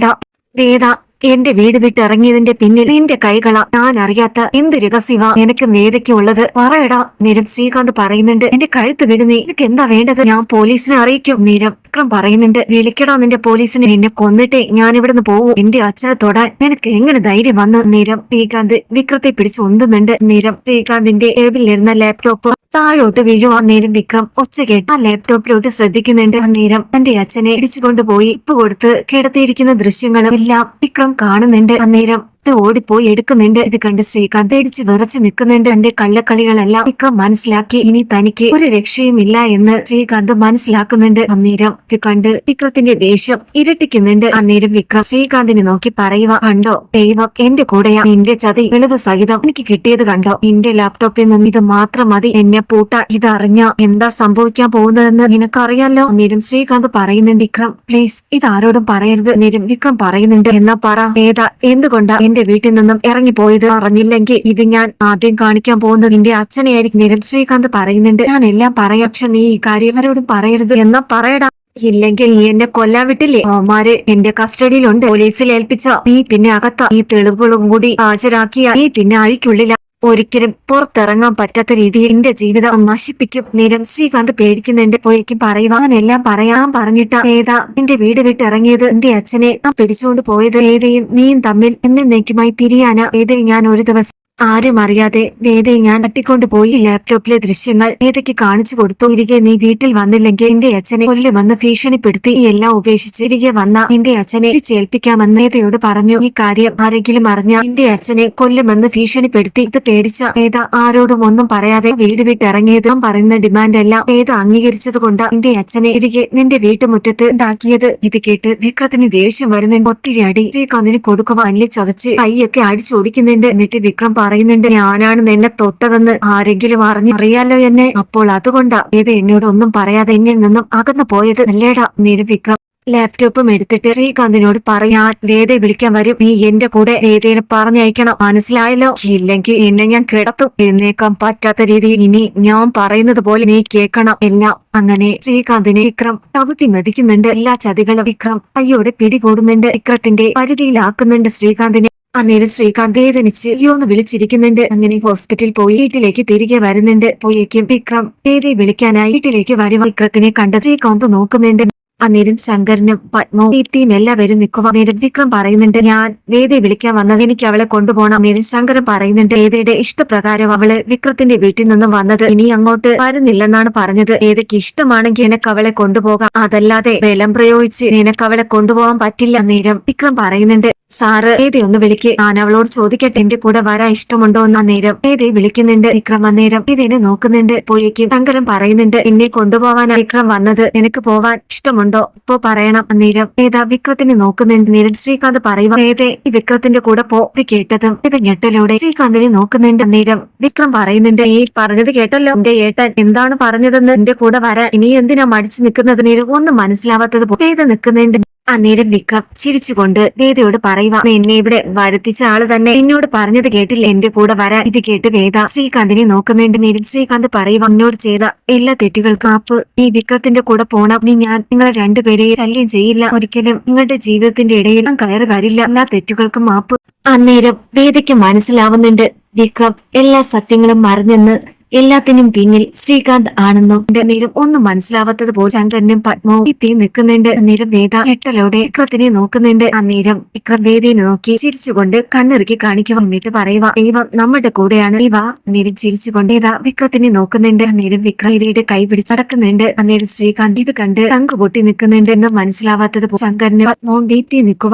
Speaker 1: വേദ എന്റെ വീട് വിട്ടിറങ്ങിയതിന്റെ പിന്നിൽ നിന്റെ കൈകളാ. ഞാൻ അറിയാത്ത എന്ത് രഹസ്യമാ എനിക്ക് വേദയ്ക്ക് ഉള്ളത്? പറയടാ. നേരം ശ്രീകാന്ത് പറയുന്നുണ്ട്, എന്റെ കഴുത്ത് വിട്. നീ നിനക്ക് എന്താ വേണ്ടത്? ഞാൻ പോലീസിനെ അറിയിക്കും. നേരം വിക്രം പറയുന്നുണ്ട്, വിളിക്കടാ നിന്റെ പോലീസിനെ. എന്നെ കൊന്നിട്ടേ ഞാൻ ഇവിടുന്ന് പോവും. എന്റെ അച്ഛനെ തൊടാൻ നിനക്ക് എങ്ങനെ ധൈര്യം വന്ന്? നേരം ശ്രീകാന്ത് വിക്രത്തെ പിടിച്ച് ഉന്തുന്നുണ്ട്. നേരം ശ്രീകാന്തിന്റെ ടേബിളിലിരുന്ന ലാപ്ടോപ്പ് താഴോട്ട് വീഴുവാ. നേരം വിക്രം ഒച്ച കേട്ട് ആ ലാപ്ടോപ്പിലോട്ട് ശ്രദ്ധിക്കുന്നുണ്ട്. നേരം തന്റെ അച്ഛനെ ഇടിച്ചുകൊണ്ടുപോയി ഉപ്പ് കൊടുത്ത് കിടത്തിയിരിക്കുന്ന ദൃശ്യങ്ങളും എല്ലാം വിക്രം കാണുന്നുണ്ട്. അന്നേരം ഓടിപ്പോയി എടുക്കുന്നുണ്ട്. ഇത് കണ്ട് ശ്രീകാന്ത് പേടിച്ച് വിറച്ച് നിൽക്കുന്നുണ്ട്. തന്റെ കള്ളക്കളികളെല്ലാം വിക്രം മനസ്സിലാക്കി. ഇനി തനിക്ക് ഒരു രക്ഷയും ഇല്ല എന്ന് ശ്രീകാന്ത് മനസ്സിലാക്കുന്നുണ്ട്. അന്നേരം ഇത് കണ്ട് വിക്രത്തിന്റെ ദേഷ്യം ഇരട്ടിക്കുന്നുണ്ട്. അന്നേരം വിക്രം ശ്രീകാന്തിനെ നോക്കി പറയുക, കണ്ടോ ദൈവം എന്റെ കൂടെയാ. നിന്റെ ചതി വെളിവ് സഹിതം എനിക്ക് കിട്ടിയത് കണ്ടോ? നിന്റെ ലാപ്ടോപ്പിൽ നിന്ന് ഇത് മാത്രം മതി എന്നെ പൂട്ടാൻ. ഇതറിഞ്ഞ എന്താ സംഭവിക്കാൻ പോകുന്നതെന്ന് നിനക്കറിയാലോ. അന്നേരം ശ്രീകാന്ത് പറയുന്നുണ്ട്, വിക്രം പ്ലീസ് ഇത് ആരോടും പറയരുത്. അന്നേരം വിക്രം പറയുന്നുണ്ട്, എന്നാ പറ ഏതാ എന്തുകൊണ്ടാ എന്റെ വീട്ടിൽ നിന്നും ഇറങ്ങിപ്പോയത്? അറിഞ്ഞില്ലെങ്കിൽ ഇത് ഞാൻ ആദ്യം കാണിക്കാൻ പോകുന്നത് നിന്റെ അച്ഛനെയായിരിക്കും. നേരം ശ്രീകാന്ത് പറയുന്നുണ്ട്, ഞാൻ എല്ലാം പറയാം, പക്ഷെ നീ ഈ കാര്യം ആരോടും പറയരുത്. എന്നാ പറയടാ. ഇല്ലെങ്കിൽ നീ എന്നെ കൊല്ലാൻ വിട്ടില്ലേ? അവന്മാര് എന്റെ കസ്റ്റഡിയിലുണ്ട്. പോലീസിൽ ഏൽപ്പിച്ച നീ പിന്നെ അകത്ത. ഈ തെളിവുകളും കൂടി ഹാജരാക്കിയ നീ പിന്നെ അഴിക്കുള്ളില്ല. ഒരിക്കലും പുറത്തിറങ്ങാൻ പറ്റാത്ത രീതിയിൽ എന്റെ ജീവിതം നശിപ്പിക്കും. നേരം ശ്രീകാന്ത് പേടിക്കുന്നുണ്ട്. അപ്പോഴേക്കും പറയുക, എല്ലാം പറയാൻ പറഞ്ഞിട്ടാ ഏതാ എന്റെ വീട് വിട്ട് ഇറങ്ങിയത്? എന്റെ അച്ഛനെ ഞാൻ പിടിച്ചുകൊണ്ട് പോയത്. ഏതയും നീയും തമ്മിൽ എന്നേക്കുമായി പിരിയാനാ. ഏതയും ഞാൻ ഒരു ദിവസം ആരും അറിയാതെ വേദയെ ഞാൻ തട്ടിക്കൊണ്ടുപോയി ലാപ്ടോപ്പിലെ ദൃശ്യങ്ങൾ വേദയ്ക്ക് കാണിച്ചു കൊടുത്തു. തിരികെ നീ വീട്ടിൽ വന്നില്ലെങ്കിൽ എന്റെ അച്ഛനെ കൊല്ലുമെന്ന് ഭീഷണിപ്പെടുത്തി. എല്ലാം ഉപേക്ഷിച്ച് തിരികെ വന്ന എന്റെ അച്ഛനെ തിരിച്ചേൽപ്പിക്കാമെന്ന് വേദയോട് പറഞ്ഞു. ഈ കാര്യം ആരെങ്കിലും അറിഞ്ഞ എന്റെ അച്ഛനെ കൊല്ലുമെന്ന് ഭീഷണിപ്പെടുത്തി. ഇത് പേടിച്ച വേദ ആരോടും ഒന്നും പറയാതെ വീട് വിട്ടിറങ്ങിയത്. പറയുന്ന ഡിമാൻഡ് എല്ലാം വേദ അംഗീകരിച്ചത് കൊണ്ട് എന്റെ അച്ഛനെ തിരികെ നിന്റെ വീട്ടുമുറ്റത്ത് ഉണ്ടാക്കിയത്. ഇത് കേട്ട് വിക്രത്തിന് ദേഷ്യം വരുന്നുണ്ട്. ഒത്തിരി അടി ശ്രീകാന്തിന് കൊടുക്കുക. അല്ലി ചതച്ച് കൈയൊക്കെ അടിച്ചോടിക്കുന്നുണ്ട്. എന്നിട്ട് വിക്രം പറയുന്നുണ്ട്, ഞാനാണ് നിന്നെ തൊട്ടതെന്ന് ആരെങ്കിലും അറിയാലോ എന്നെ. അപ്പോൾ അതുകൊണ്ടാ വേദ എന്നോട് ഒന്നും പറയാതെ എന്നിൽ നിന്നും അകന്നു പോയത് അല്ലേടാ. നേരം വിക്രം ലാപ്ടോപ്പും എടുത്തിട്ട് ശ്രീകാന്തിനോട് പറയാൻ വേദയെ വിളിക്കാൻ വരും. നീ എന്റെ കൂടെ വേദയെ പറഞ്ഞയക്കണം, മനസ്സിലായല്ലോ? ഇല്ലെങ്കിൽ എന്നെ ഞാൻ കിടത്തും. എഴുന്നേക്കാൻ പറ്റാത്ത രീതിയിൽ ഇനി ഞാൻ പറയുന്നത് പോലെ നീ കേൾക്കണം എല്ലാം. അങ്ങനെ ശ്രീകാന്തിനെ വിക്രം ചവിട്ടി മതിക്കുന്നുണ്ട്. എല്ലാ ചതികളും വിക്രം കയ്യോടെ പിടികൂടുന്നുണ്ട്. വിക്രത്തിന്റെ പരിധിയിലാക്കുന്നുണ്ട് ശ്രീകാന്തിനെ. അന്നേരം ശ്രീകാന്ത് വേദനിച്ച് അയ്യോന്ന് വിളിച്ചിരിക്കുന്നുണ്ട്. അങ്ങനെ ഹോസ്പിറ്റലിൽ പോയി വീട്ടിലേക്ക് തിരികെ വരുന്നുണ്ട്. അപ്പോഴേക്കും വിക്രം വേദയെ വിളിക്കാനായി വീട്ടിലേക്ക് വരുവാൻ വിക്രത്തിനെ കണ്ട് ശ്രീകാന്ത് നോക്കുന്നുണ്ട്. അന്നേരം ശങ്കരനും പത്മവും ദീപ്തിയും എല്ലാവരും നിൽക്കുക. അന്നേരം വിക്രം പറയുന്നുണ്ട്, ഞാൻ വേദയെ വിളിക്കാൻ വന്നത്, എനിക്ക് അവളെ കൊണ്ടുപോകണം. അന്നേരം ശങ്കരൻ പറയുന്നുണ്ട്, വേദയുടെ ഇഷ്ടപ്രകാരം അവള് വിക്രത്തിന്റെ വീട്ടിൽ നിന്നും വന്നത്, ഇനി അങ്ങോട്ട് വരുന്നില്ലെന്നാണ് പറഞ്ഞത്. വേദയ്ക്ക് ഇഷ്ടമാണെങ്കിൽ നിനക്ക് അവളെ കൊണ്ടുപോകാം, അതല്ലാതെ ബലം പ്രയോഗിച്ച് നിനക്ക് അവളെ കൊണ്ടുപോകാൻ പറ്റില്ല. അന്നേരം വിക്രം പറയുന്നുണ്ട്, സാറ് വേദയൊന്ന് വിളിക്ക്, ഞാൻ അവളോട് ചോദിക്കട്ടെ എന്റെ കൂടെ വരാൻ ഇഷ്ടമുണ്ടോ എന്ന്. അന്നേരം വേദയെ വിളിക്കുന്നുണ്ട് വിക്രം. അന്നേരം ഇതിനെ നോക്കുന്നുണ്ട്. അപ്പോഴേക്കും ശങ്കരൻ പറയുന്നുണ്ട്, എന്നെ കൊണ്ടുപോവാനാണ് വിക്രം വന്നത്, നിനക്ക് പോവാൻ ഇഷ്ടമുണ്ടോ, ഇപ്പോ പറയണം. അന്നേരം വേദ വിക്രത്തിനെ നോക്കുന്നുണ്ട്. നേരം ശ്രീകാന്ത് പറയുക, വേദ ഈ വിക്രത്തിന്റെ കൂടെ പോ. ഇത് കേട്ടതും ഇത് ഞെട്ടലോടെ ശ്രീകാന്തിനെ നോക്കുന്നുണ്ട്. അന്നേരം വിക്രം പറയുന്നുണ്ട്, ഈ പറഞ്ഞത് കേട്ടല്ലോ, എന്റെ ഏട്ടൻ എന്താണ് പറഞ്ഞതെന്ന്, എന്റെ കൂടെ വരാൻ ഇനി എന്തിനാ മടിച്ചു നിൽക്കുന്നത്. നേരം ഒന്നും മനസ്സിലാവാത്തത് വേദ നിൽക്കുന്നുണ്ട്. അന്നേരം വിക്രം ചിരിച്ചുകൊണ്ട് വേദയോട് പറയുക, എന്നെ ഇവിടെ വരുത്തിച്ച ആള് തന്നെ എന്നോട് പറഞ്ഞത് കേട്ടില്ല, എന്റെ കൂടെ വരാൻ. ഇത് കേട്ട് വേദ ശ്രീകാന്തിനെ നോക്കുന്നുണ്ട്. നേരം ശ്രീകാന്ത് പറയുക, എന്നോട് ചെയ്ത എല്ലാ തെറ്റുകൾക്കും മാപ്പ്. ഈ വിക്രത്തിന്റെ കൂടെ പോണം. ഞാൻ നിങ്ങളെ രണ്ടുപേരെയും ശല്യം ചെയ്യില്ല, ഒരിക്കലും നിങ്ങളുടെ ജീവിതത്തിന്റെ ഇടയിൽ കയറി വരില്ല, എല്ലാ തെറ്റുകൾക്കും മാപ്പ്. അന്നേരം വേദയ്ക്ക് മനസ്സിലാവുന്നുണ്ട്, വിക്രം എല്ലാ സത്യങ്ങളും മറിഞ്ഞെന്ന്, എല്ലാത്തിനും പിന്നിൽ ശ്രീകാന്ത് ആണെന്നും. നേരം ഒന്നും മനസ്സിലാവാത്തത് പോലെ ശങ്കരനും പത്മവും എത്തി നിൽക്കുന്നുണ്ട്. അന്നേരം വേദ എട്ടലോടെ വിക്രത്തിനെ നോക്കുന്നുണ്ട്. അന്നേരം വിക്രം വേദയെ നോക്കി ചിരിച്ചുകൊണ്ട് കണ്ണിറുക്കി കാണിക്കുക. എന്നിട്ട് പറയുക, ദൈവം നമ്മുടെ കൂടെയാണ്, ഇവ. അന്നേരം ചിരിച്ചുകൊണ്ട് വേദ വിക്രത്തിനെ നോക്കുന്നുണ്ട്. അന്നേരം വിക്രം വേദയുടെ കൈ പിടിച്ച് നടക്കുന്നുണ്ട്. അന്നേരം ശ്രീകാന്ത് ഇത് കണ്ട് തങ്കു പൊട്ടി നിൽക്കുന്നുണ്ട് എന്ന് മനസ്സിലാവാത്തത് പോലെ ശങ്കരനും പത്മവും ദീപ്തി നിൽക്കുക.